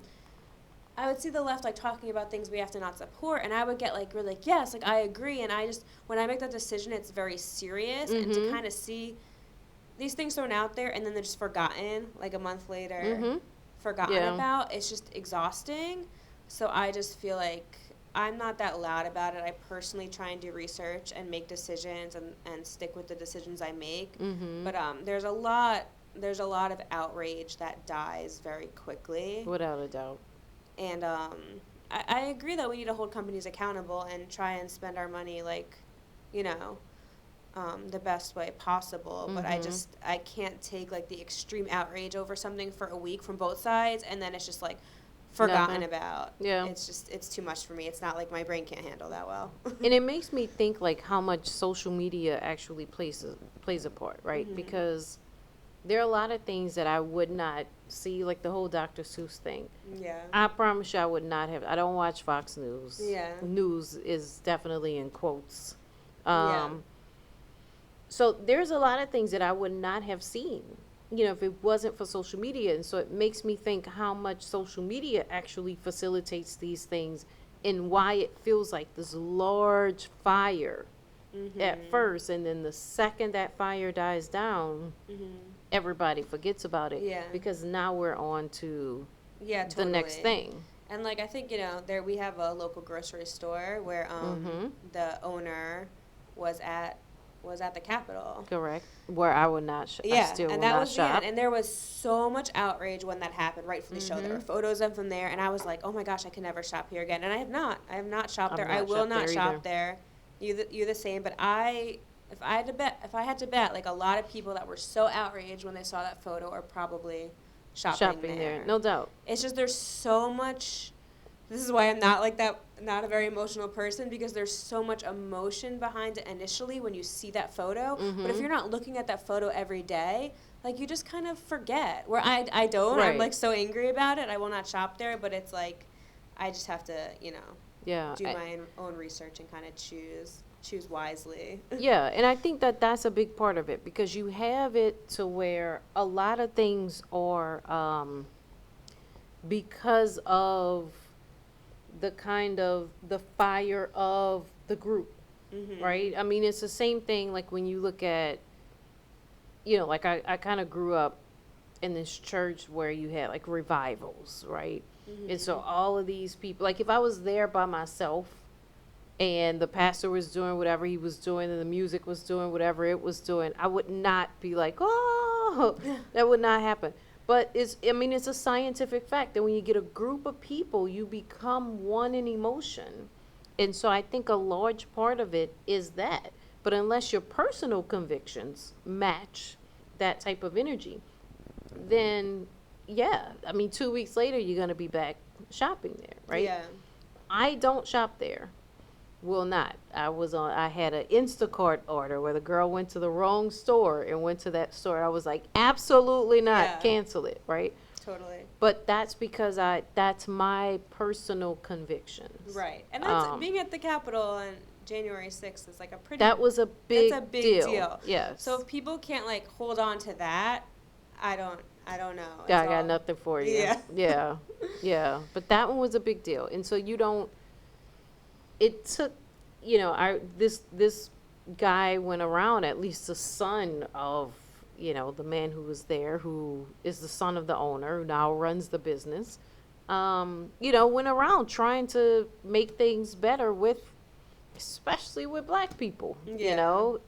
I would see the left talking about things we have to not support, and I would get really yes, I agree. And I just, when I make that decision, it's very serious, and to kind of see these things thrown out there and then they're just forgotten a month later, forgotten about, it's just exhausting. So I just feel I'm not that loud about it. I personally try and do research and make decisions and stick with the decisions I make. But there's a lot of outrage that dies very quickly. Without a doubt. And I agree that we need to hold companies accountable and try and spend our money the best way possible. But I can't take the extreme outrage over something for a week from both sides, and then it's just forgotten about. Yeah. It's too much for me. It's not my brain can't handle that well. And it makes me think how much social media actually plays a part, right? Because there are a lot of things that I would not see, the whole Dr. Seuss thing. Yeah. I promise you I would not have. I don't watch Fox News. Yeah. News is definitely in quotes. Yeah. So there's a lot of things that I would not have seen, if it wasn't for social media. And so it makes me think how much social media actually facilitates these things and why it feels like this large fire at first. And then the second that fire dies down, everybody forgets about it. Yeah. Because now we're on to Yeah, totally. the next thing. And like I think there we have a local grocery store where the owner was at the Capitol. Correct. Where I would not, I Yeah, still and will that not was shop. and there was so much outrage when that happened. Rightfully so. There were photos of them there, and I was like, oh my gosh, I can never shop here again. And I have not. I have not shopped there. I will not shop there. You the same. But if I had to bet, like a lot of people that were so outraged when they saw that photo are probably shopping there. No doubt. It's just there's so much. This is why I'm not like that, not a very emotional person, because there's so much emotion behind it initially when you see that photo. But if you're not looking at that photo every day, like you just kind of forget. Where I don't. Right. I'm like so angry about it. I will not shop there, but it's like I just have to, do my own research and kind of choose wisely. Yeah, and I think that that's a big part of it, because you have it to where a lot of things are because of the kind of the fire of the group, right? I mean, it's the same thing like when you look at, like I kind of grew up in this church where you had like revivals, right? And so all of these people, like if I was there by myself and the pastor was doing whatever he was doing and the music was doing whatever it was doing, I would not be like, oh, that would not happen. But it's a scientific fact that when you get a group of people, you become one in emotion. And so I think a large part of it is that. But unless your personal convictions match that type of energy, then, 2 weeks later, you're going to be back shopping there, right? Yeah. I don't shop there. Will not. I had an Instacart order where the girl went to the wrong store and went to that store. I was like, absolutely not. Yeah. Cancel it, right? Totally. But that's because that's my personal convictions. Right. And that's being at the Capitol on January 6th is like a pretty. That was a big That's a big deal. Yes. So if people can't like hold on to that, I don't know. I got nothing for you. Yeah. Yeah. Yeah. But that one was a big deal. And so it took, this guy went around, at least the son of, the man who was there, who is the son of the owner, who now runs the business, went around trying to make things better especially with black people,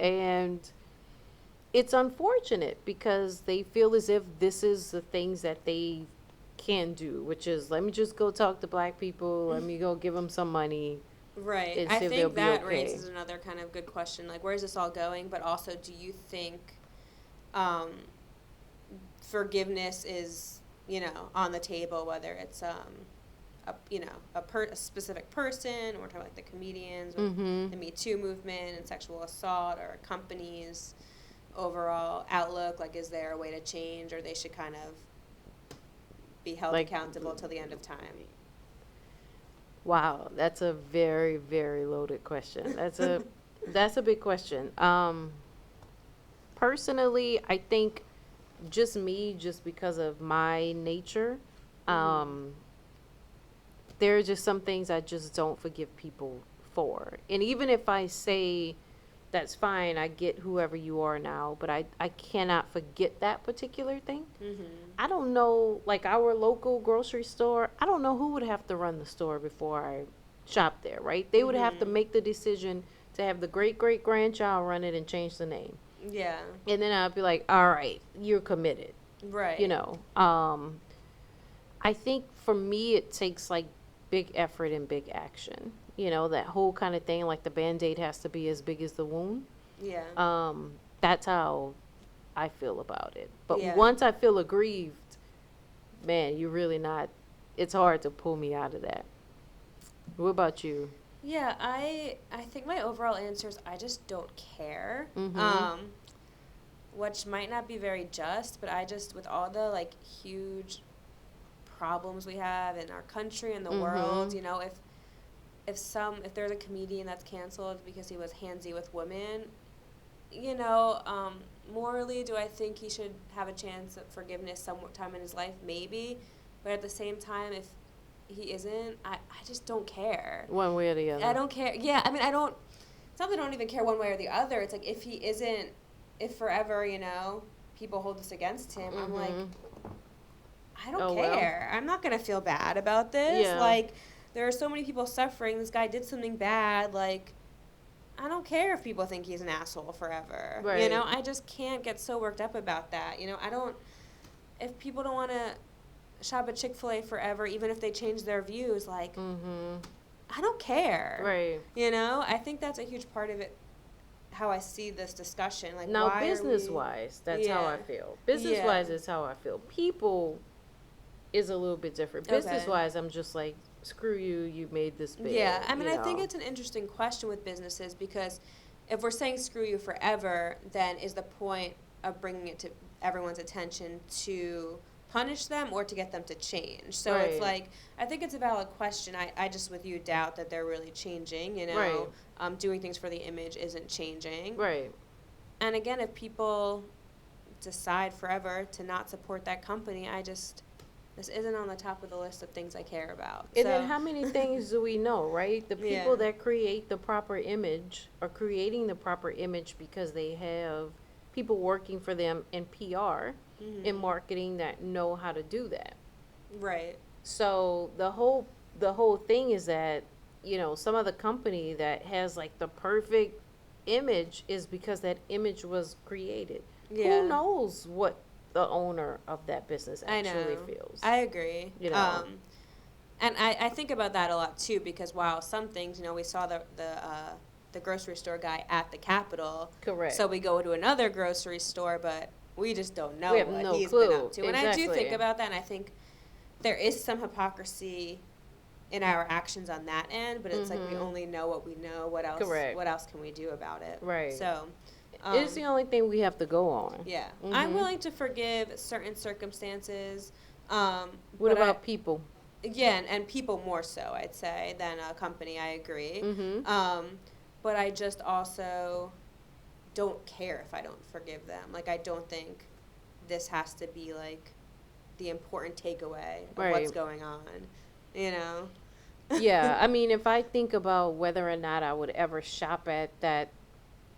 and it's unfortunate because they feel as if this is the things that they can do, which is, let me just go talk to black people, let me go give them some money. Right. I think that raises another kind of good question, like where is this all going? But also, do you think forgiveness is, on the table, whether it's a specific person, or we're talking like the comedians, or the Me Too movement and sexual assault, or a company's overall outlook, like is there a way to change, or they should kind of be held accountable till the end of time? Wow, that's a very, very loaded question. That's a big question. Personally, I think just because of my nature, there are just some things I just don't forgive people for. And even if I say, that's fine, I get whoever you are now, but I cannot forget that particular thing. I don't know, like our local grocery store, I don't know who would have to run the store before I shop there, right? They would have to make the decision to have the great-great-grandchild run it and change the name. Yeah. And then I'd be like, all right, you're committed. Right. I think for me it takes like big effort and big action. That whole kind of thing, like the Band-Aid has to be as big as the wound. Yeah. That's how I feel about it. But once I feel aggrieved, man, you're really not, it's hard to pull me out of that. What about you? Yeah, I think my overall answer is I just don't care. Which might not be very just, but I just, with all the like huge problems we have in our country and the world, if there's a comedian that's canceled because he was handsy with women, morally, do I think he should have a chance at forgiveness sometime in his life? Maybe. But at the same time, if he isn't, I just don't care. One way or the other. I don't care. Yeah, I mean, it's not that I don't even care one way or the other. It's like if he isn't, if forever, people hold this against him, I'm like, I don't Oh well. care. I'm not going to feel bad about this. Yeah. Like, there are so many people suffering. This guy did something bad. Like, I don't care if people think he's an asshole forever. You know, Right. I just can't get so worked up about that. You know, I don't, if people don't want to shop at Chick-fil-A forever, even if they change their views, like, Mhm. I don't care. Right. You know, I think that's a huge part of it, how I see this discussion. Like, Now, why are business we. wise, that's how I Yeah. feel. Business Yeah. wise is how I feel. People is a little bit different. Okay. Business wise, I'm just like, screw you. You made this big. Yeah, I mean, You I think know. it's an interesting question with businesses because if we're saying screw you forever, then is the point of bringing it to everyone's attention to punish them or to get them to change? So it's Right. like, I think it's a valid question. I just, with you, doubt that they're really changing, you know? Right. Doing things for the image isn't changing. Right. And again, if people decide forever to not support that company, this isn't on the top of the list of things I care about. And So- then how many things do we know, right? The people Yeah. that create the proper image are creating the proper image because they have people working for them in PR, Mhm. in marketing that know how to do that. Right. So the whole thing is that, some other company that has like the perfect image is because that image was created. Yeah. Who knows what the owner of that business I actually know. feels? I agree. You know. And I think about that a lot too because while some things, we saw the grocery store guy at the Capitol. Correct. So we go to another grocery store, but we just don't know We have what no he's clue. been up to. And I do Exactly. think about that, and I think there is some hypocrisy in our actions on that end, but it's like we Mhm. only know what we know. What else? Correct. What else can we do about it? Right. So. It's the only thing we have to go on. Yeah, Mhm. I'm willing to forgive certain circumstances. What but about people? Yeah, and people more so, I'd say, than a company. I agree. Mm-hmm. But I just also don't care if I don't forgive them. Like, I don't think this has to be like the important takeaway of what's Right. going on. You know? Yeah, I mean, if I think about whether or not I would ever shop at that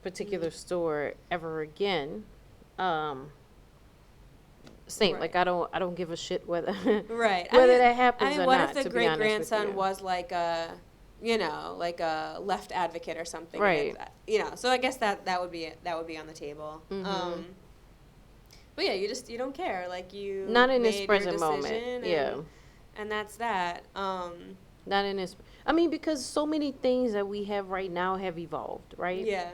particular store ever again, same. Right. Like I don't give a shit whether Right. whether that happens I mean, or what not. if the to be great honest with grandson you. was like like a left advocate or something? Right. So I guess that would be on the table. Mhm. But yeah, you don't care. Like you Not in made this your present moment. decision Yeah. and that's that. Not in this. I mean, because so many things that we have right now have evolved, right? Yeah.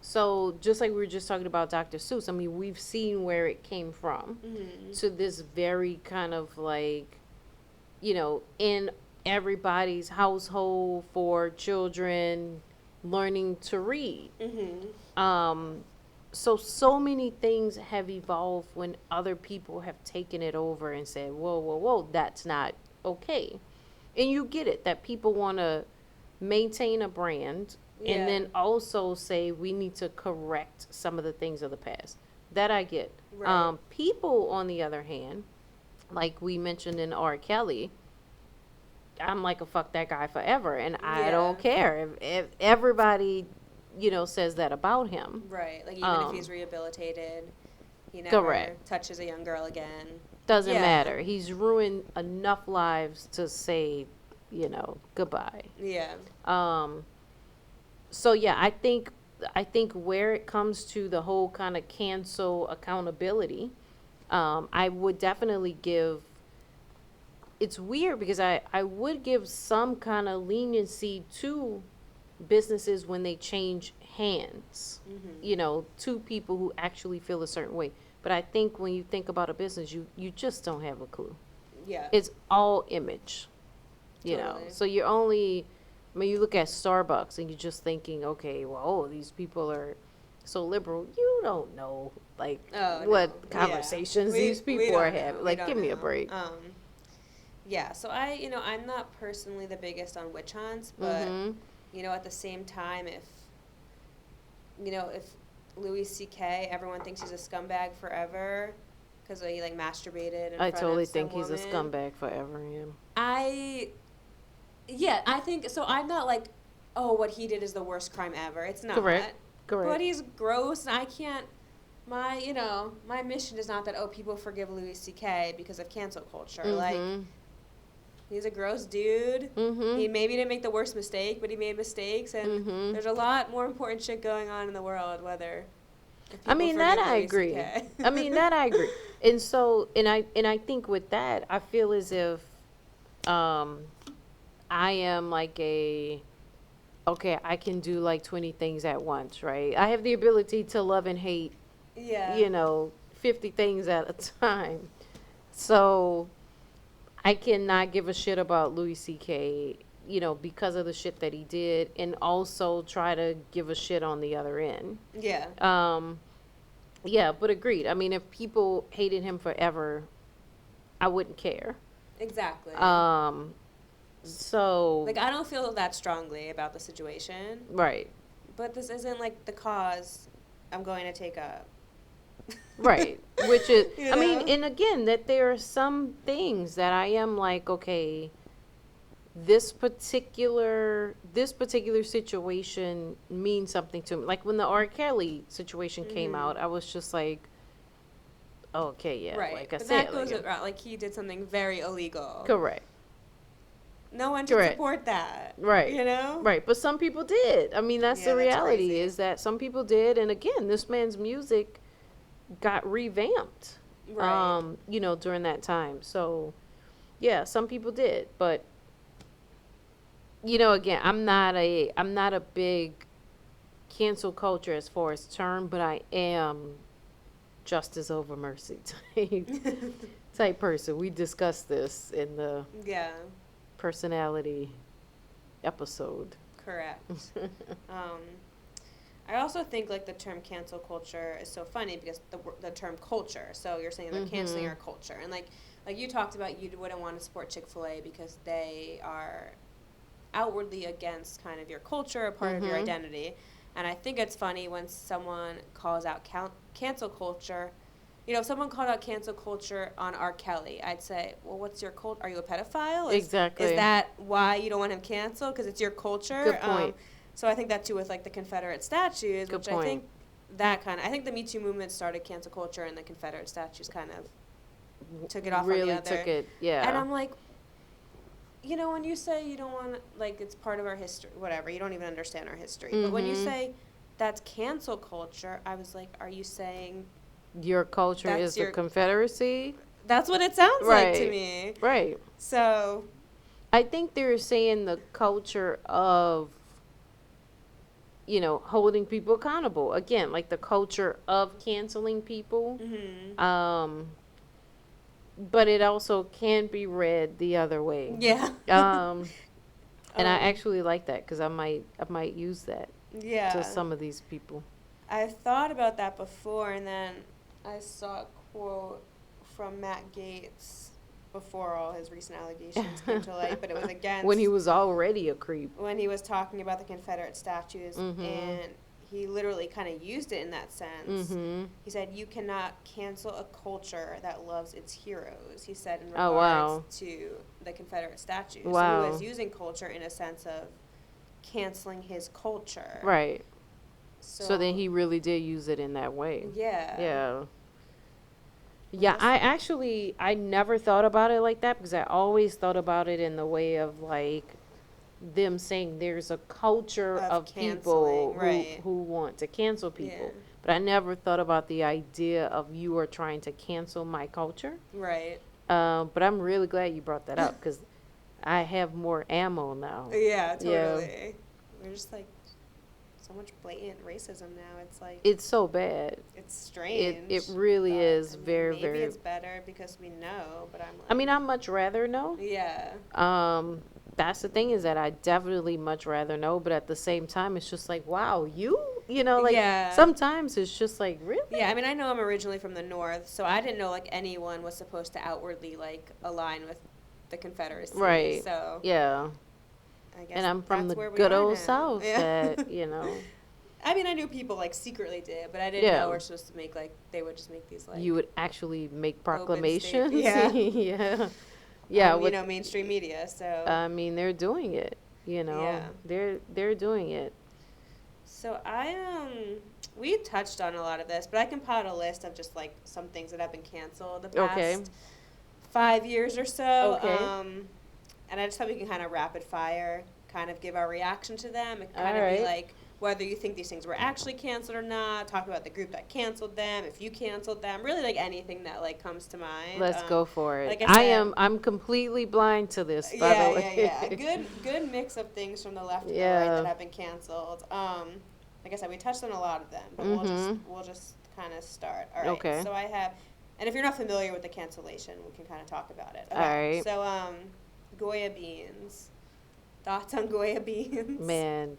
So just like we were just talking about Dr. Seuss, I mean, we've seen where it came from Mm-hmm. to this very kind of like, in everybody's household for children learning to read. Mm-hmm. So many things have evolved when other people have taken it over and said, whoa, whoa, whoa, that's not okay. And you get it that people want to maintain a brand Yeah. and then also say we need to correct some of the things of the past. That I get. Right. People, on the other hand, like we mentioned in R. Kelly, I'm like a fuck that guy forever, and I Yeah. don't care if everybody, says that about him. Right. Like even if he's rehabilitated, he never Correct. touches a young girl again. Doesn't Yeah. matter. He's ruined enough lives to say, goodbye. Yeah. So yeah, I think where it comes to the whole kind of cancel accountability, I would definitely give. It's weird because I would give some kind of leniency to businesses when they change hands, Mm-hmm. to people who actually feel a certain way. But I think when you think about a business, you just don't have a clue. Yeah. It's all image, Totally. So you look at Starbucks and you're just thinking, okay, well, these people are so liberal. You don't know, like, Oh, what no. conversations Yeah. these We people are don't know. having. We Like, don't give me a know. break. Yeah, so I'm not personally the biggest on witch hunts, but Mm-hmm. at the same time, if Louis C.K., everyone thinks he's a scumbag forever because he like masturbated in I front totally of some think he's a woman. scumbag forever, yeah. I think so. I'm not like, oh, what he did is the worst crime ever. It's not. Correct. But he's gross, and I can't my mission is not that, oh, people forgive Louis C.K. because of cancel culture. Like, Mhm. he's a gross dude. He Mhm. maybe didn't make the worst mistake, but he made mistakes, and Mhm. there's a lot more important shit going on in the world, whether if I people mean that forgive I Louis agree. C.K. I mean that I agree. And so and I think with that, I feel as if um I am like a okay, I can do like 20 things at once, right? I have the ability to love and hate, Yeah. 50 things at a time. So I cannot give a shit about Louis C.K., because of the shit that he did, and also try to give a shit on the other end. Yeah. Um, yeah, but agreed. I mean, if people hated him forever, I wouldn't care. Exactly. Um, so, Like, I don't feel that strongly about the situation, right, but this isn't like the cause I'm going to take up. right. Which is, You I mean, know? and again, that there are some things that I am like, okay, this particular situation means something to me. Like when the R. Kelly situation came Mhm. out, I was just like, oh, okay, yeah, Right. like I But that said, goes around, like, he did something very illegal. correct, No one should correct, support that. right, You know? right. But some people did. I mean, that's Yeah, the that's reality crazy. is that some people did, and again, this man's music got revamped, Right. during that time. So yeah, some people did, but again, I'm not a big cancel culture as far as term, but I am justice over mercy type person. We discussed this in the Yeah, personality episode. correct. Um, I also think like the term cancel culture is so funny because the term culture. So you're saying they're canceling Mhm. our culture, and like you talked about, you wouldn't want to support Chick-fil-A because they are outwardly against kind of your culture, a part of your Mhm. identity. And I think it's funny when someone calls out cancel culture. If someone called out cancel culture on R. Kelly, I'd say, well, what's your cult? Are you a pedophile? Is Exactly. that why you don't want him canceled? Because it's your culture? Good point. So I think that too with like the Confederate statues, Good which I point. think I think the Me Too movement started cancel culture, and the Confederate statues kind of took it off on the Really took other. it. And Yeah. I'm like, when you say you don't want, like, it's part of our history, whatever, you don't even understand our history. But when you Mhm. say that's cancel culture, I was like, are you saying Your culture that's is the your, Confederacy. that's what it sounds like to Right. me. Right. So, I think they're saying the culture of holding people accountable. Again, like the culture of canceling people. mhm. Um, but it also can be read the other way. Yeah. Um, and I um, actually like that because I might use that to yeah. some of these people. I've thought about that before, and then I saw a quote from Matt Gaetz before all his recent allegations came to light, but it was When he against was already a creep. when he was talking about the Confederate statues, Mhm. and he literally kind of used it in that sense. Mhm. He said, "You cannot cancel a culture that loves its heroes." He said in Oh regards wow. to the Confederate statues. So he Wow. was using culture in a sense of canceling his culture. Right. So then So, he really did use it in that way. yeah. Yeah. And Yeah, that's I never thought about it like that because I always thought about it in the way of like them saying there's a culture of of canceling, people who right? want to cancel Yeah. people. But I never thought about the idea of you are trying to cancel my culture. Right. But I'm really glad you brought that up because I have more ammo now. Yeah, Yeah, totally. We're just like so much blatant racism now. It's like it's so bad. it's It strange. really But is I mean, very, maybe very. it's better because we know. But I'm I mean, like, I'd much rather know. yeah, Um, that's the thing is that I definitely much rather know, but at the same time, it's just like, wow, like yeah, sometimes it's just like, really? yeah. I mean, I know I'm originally from the North, so I didn't know like anyone was supposed to outwardly like align with the Confederacy. Right. So Yeah. I And guess I'm from that's the where we good are old now. South Yeah. that. I mean, I knew people like secretly did, but I didn't know Yeah, we're supposed to make like they would just make these like you would actually make open state. proclamations. Yeah. Yeah. Yeah, what Mainstream media. So I mean, they're doing it, yeah. They're doing it. So we touched on a lot of this, but I compiled a list of just like some things that have been canceled the Okay. past 5 years or so. Okay. And I just thought we can kind of rapid fire, kind of give our reaction to them. It All kind of be right. like whether you think these things were actually canceled or not. Talk about the group that canceled them, if you canceled them. Really, like anything that like comes to mind. Let's go for it. Like I said, I'm completely blind to this, by yeah, the yeah, way. yeah. Good mix of things from the left and the right Yeah. that have been canceled. Like I said, we touched on a lot of them, but we'll just kind of start. All right. Okay. So I have, and if you're not familiar with the cancellation, we can kind of talk about it. Okay. All right. So Goya beans. Thoughts on Goya beans? Man,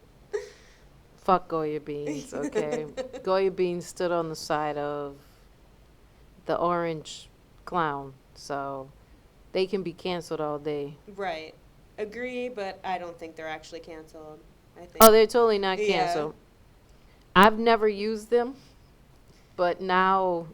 fuck Goya beans, okay? Goya beans stood on the side of the orange clown, so they can be canceled all day. Right. Agree, but I don't think they're actually canceled. I think. Oh, they're totally not Yeah. canceled. I've never used them, but now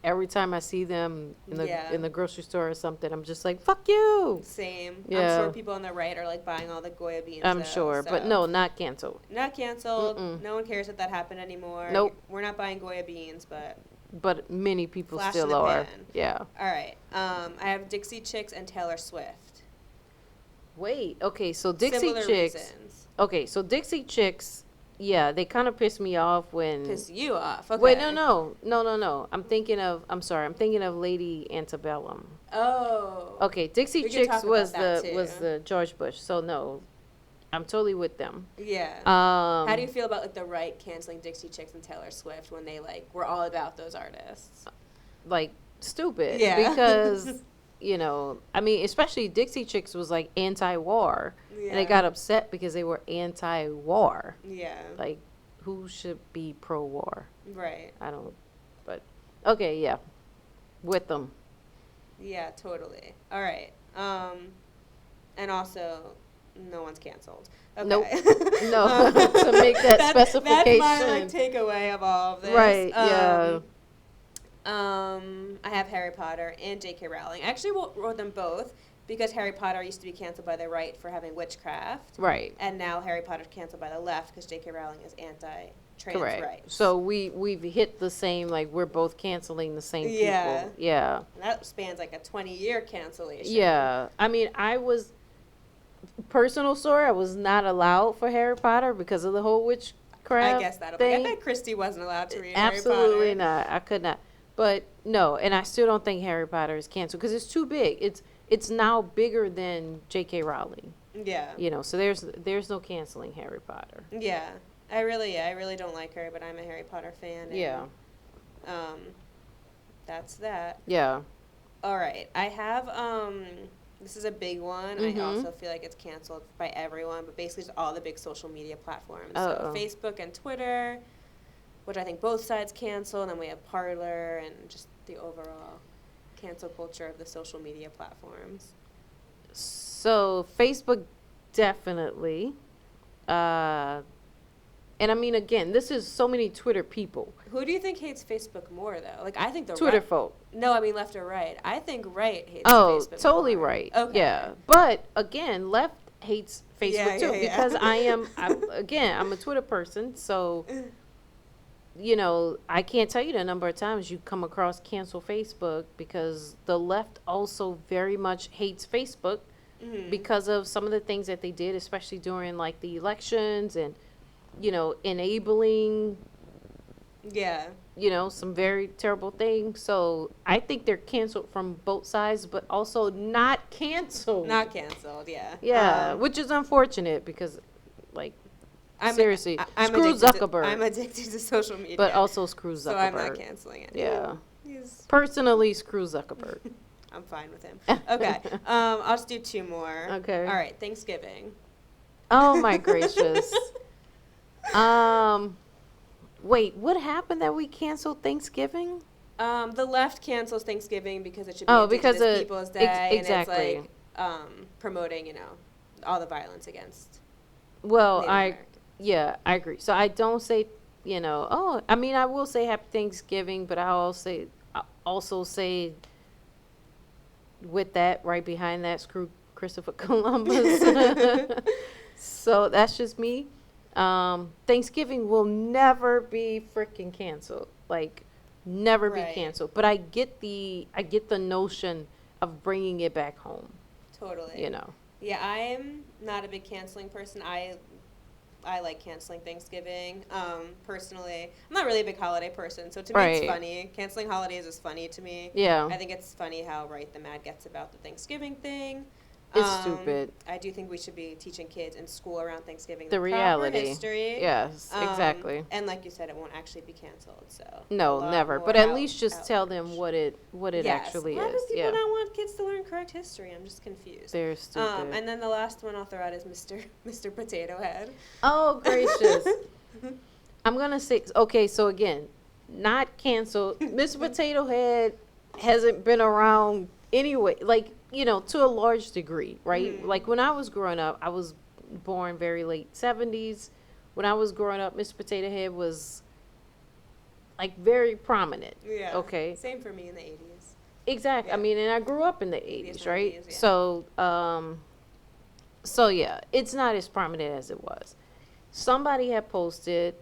every time I see them in the grocery store or something, I'm just like, fuck you. Same. Yeah. I'm sure people on the right are like buying all the Goya beans. I'm though, sure, but so. no, not canceled. Not canceled. Mm-mm. No one cares that happened anymore. Nope. We're not buying Goya beans, but But many people Flash in still the are. pan. Yeah. all right. I have Dixie Chicks and Taylor Swift. Wait, okay, so Dixie Similar Chicks. reasons. Okay, so Dixie Chicks, yeah, they kind of pissed me off when. Piss you off. Okay. Wait, no. I'm thinking of Lady Antebellum. Oh. Okay, Dixie We can Chicks talk was about the that, was too. the George Bush. So no, I'm totally with them. Yeah. How do you feel about like the right canceling Dixie Chicks and Taylor Swift when they like were all about those artists? like stupid? Yeah. Because I mean, especially Dixie Chicks was like anti-war, and they Yeah. got upset because they were anti-war. Yeah. Like, who should be pro-war? Right. I don't. But okay, yeah, with them. Yeah, totally. All right. And also, no one's canceled. Okay. Nope. No, to make that specification. That's my like takeaway of all of this. Right, yeah. I have Harry Potter and J.K. Rowling. I actually wrote them both because Harry Potter used to be canceled by the right for having witchcraft. Right. And now Harry Potter's canceled by the left because J.K. Rowling is anti-trans Correct. rights. So we've hit the same, like, we're both canceling the same Yeah. people. Yeah. And that spans like a 20-year cancellation. Yeah. I mean, personal story, I was not allowed for Harry Potter because of the whole witchcraft I guess that'll be. thing. I bet Christy wasn't allowed to read Absolutely Harry Potter. not. I could not. But no, and I still don't think Harry Potter is canceled because it's too big. It's now bigger than J.K. Rowling. Yeah. So there's no canceling Harry Potter. Yeah. I really don't like her, but I'm a Harry Potter fan. And, Yeah. That's that. Yeah. All right. I have this is a big one. Mhm. I also feel like it's canceled by everyone, but basically just all the big social media platforms. Uh-oh. So Facebook and Twitter, which I think both sides cancel, and then we have Parler and just the overall cancel culture of the social media platforms. So Facebook definitely. And I mean, again, this is so many Twitter people. Who do you think hates Facebook more, though? Like, I think the Twitter right. folk. No, I mean left or right. I think right hates Oh, Facebook totally more. right. Okay. Yeah. But again, left hates Facebook Yeah, too yeah, yeah. because I'm a Twitter person, so I can't tell you the number of times you come across cancel Facebook because the left also very much hates Facebook Mhm. because of some of the things that they did, especially during like the elections and enabling Yeah. some very terrible things. So I think they're canceled from both sides, but also not canceled. Not canceled, yeah. Yeah, which is unfortunate because, like, seriously, I'm screw addicted Zuckerberg. I'm addicted to social media. but also screw Zuckerberg. So I'm not canceling it. Yeah. He's, Personally, screw Zuckerberg. I'm fine with him. Okay. I'll just do two more. Okay. All right. Thanksgiving. Oh my gracious. Wait, what happened that we canceled Thanksgiving? The left cancels Thanksgiving because it should be Oh, because Indigenous of- Peoples Day, exactly. and it's like promoting all the violence against Well, Native Americans. Yeah, I agree. So I don't say, I mean, I will say Happy Thanksgiving, but I also say with that, right behind that, screw Christopher Columbus. So that's just me. Thanksgiving will never be freaking canceled. Like, never be Right. canceled. But I get the notion of bringing it back home. Totally. You know. Yeah, I'm not a big canceling person. I like canceling Thanksgiving. Personally, I'm not really a big holiday person, so to me it's Right. funny. Canceling holidays is funny to me. Yeah. I think it's funny how right the mad gets about the Thanksgiving thing. It's stupid. I do think we should be teaching kids in school around Thanksgiving The proper reality. history. Yes, exactly. And like you said, it won't actually be canceled. So a No, lot never. more But at least just tell them outreach. what it Yes. actually Why is. do people Yeah. not want kids to learn correct history? I'm just confused. They're stupid. And then the last one I'll throw out is Mr. Potato Head. Oh, gracious. I'm going to say, okay, so again, not canceled. Mr. Potato Head hasn't been around anyway, like, to a large degree, right? Mhm. Like, when I was growing up, I was born very late 70s. When I was growing up, Mr. Potato Head was, like, very prominent. Yeah. Okay. Same for me in the 80s. Exactly. I Yeah. mean, and I grew up in the 80s, 80s, right? 90s, yeah. So yeah, it's not as prominent as it was. Somebody had posted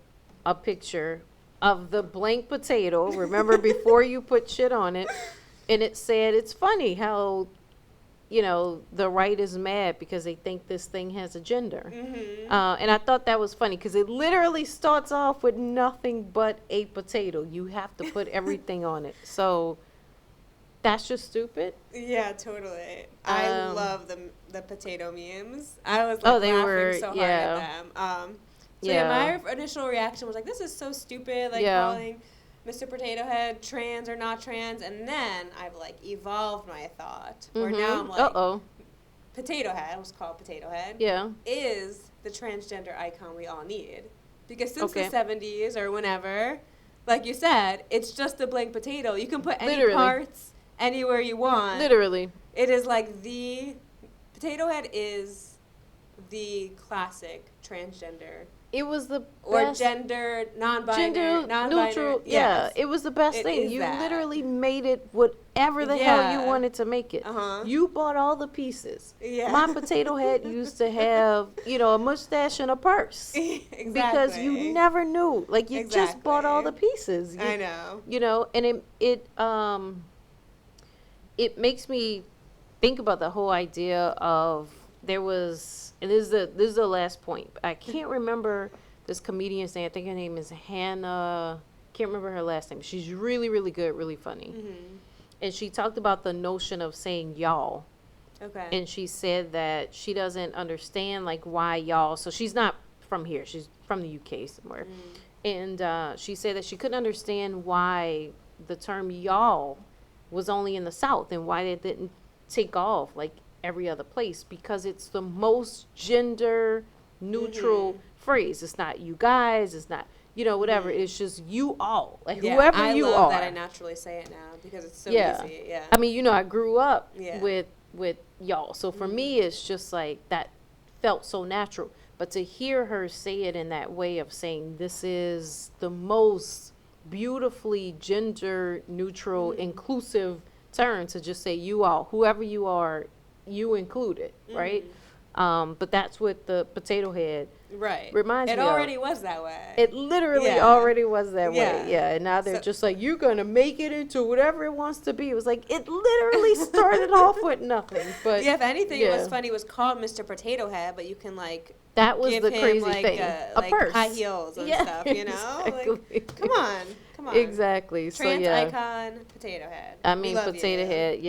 a picture of the blank potato. Remember, before you put shit on it, and it said, "It's funny how, the right is mad because they think this thing has a gender." Mm-hmm. And I thought that was funny because it literally starts off with nothing but a potato. You have to put everything on it. So that's just stupid. Yeah, totally. I Um, love the potato memes. I was Oh, like they laughing were- so hard yeah. at them. So yeah, Yeah. my initial reaction was like, "This is so stupid!" Like Yeah. calling Mr. Potato Head trans or not trans, and then I've like evolved my thought, where now I'm like, Uh-oh. Potato Head was called Potato Head. Yeah. Is the transgender icon we all need. Because since Okay. the 70s or whenever, like you said, it's just a blank potato. You can put any Literally. parts anywhere you want. Literally. It is like the Potato Head is the classic transgender It was the or best gender non-binary, gender non-binary. neutral. Yeah, Yes. it was the best It thing. is You that. literally made it whatever the hell you Yeah. wanted to make it. Uh-huh. You bought all the pieces. Yeah. My potato head used to have, a mustache and a purse. Exactly. Because you never knew. Like, you just bought all the Exactly. pieces. I know. And it makes me think about the whole idea of there was, and this is the last point. I can't remember this comedian's name. I think her name is Hannah. Can't remember her last name. She's really, really good, really funny. Mm-hmm. And she talked about the notion of saying y'all. Okay. And she said that she doesn't understand like why y'all. So she's not from here. She's from the UK somewhere. And she said that she couldn't understand why the term y'all was only in the South and why it didn't take off like every other place, because it's the most gender neutral phrase. It's not you guys, it's not, whatever. It's just you all, like Yeah, whoever I you love are. that I naturally say it now because it's so Yeah. easy. Yeah. I mean, I grew up Yeah. with y'all. So for me, it's just like that felt so natural. But to hear her say it in that way of saying this is the most beautifully gender neutral, inclusive term, to just say you all, whoever you are, you included, right? But that's what the potato head Right. reminds it me already of. was that way. It literally Yeah. already was that Yeah. way. Yeah. And now they're So- just like, you're going to make it into whatever it wants to be. It was like, it literally started off with nothing. But yeah, if anything, it yeah. was funny. It was called Mr. Potato Head, but you can like that was give the him crazy like thing. a A like purse. high heels and Yeah, stuff. You know, exactly. like come on. Exactly. So Trans yeah. icon, Potato Head. I We mean, love potato you. head.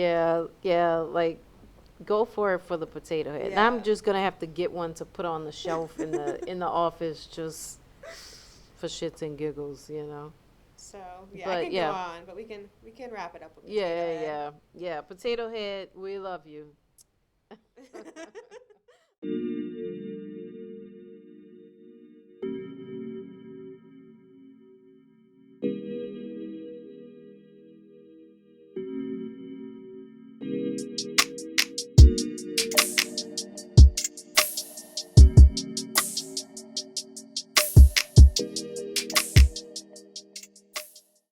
Yeah. Like, go for it for the potato head. And Yeah. I'm just going to have to get one to put on the shelf in the office just for shits and giggles, So yeah, But, I can yeah. go on, but we can wrap it up with Potato Head. Yeah. Potato head, we love you.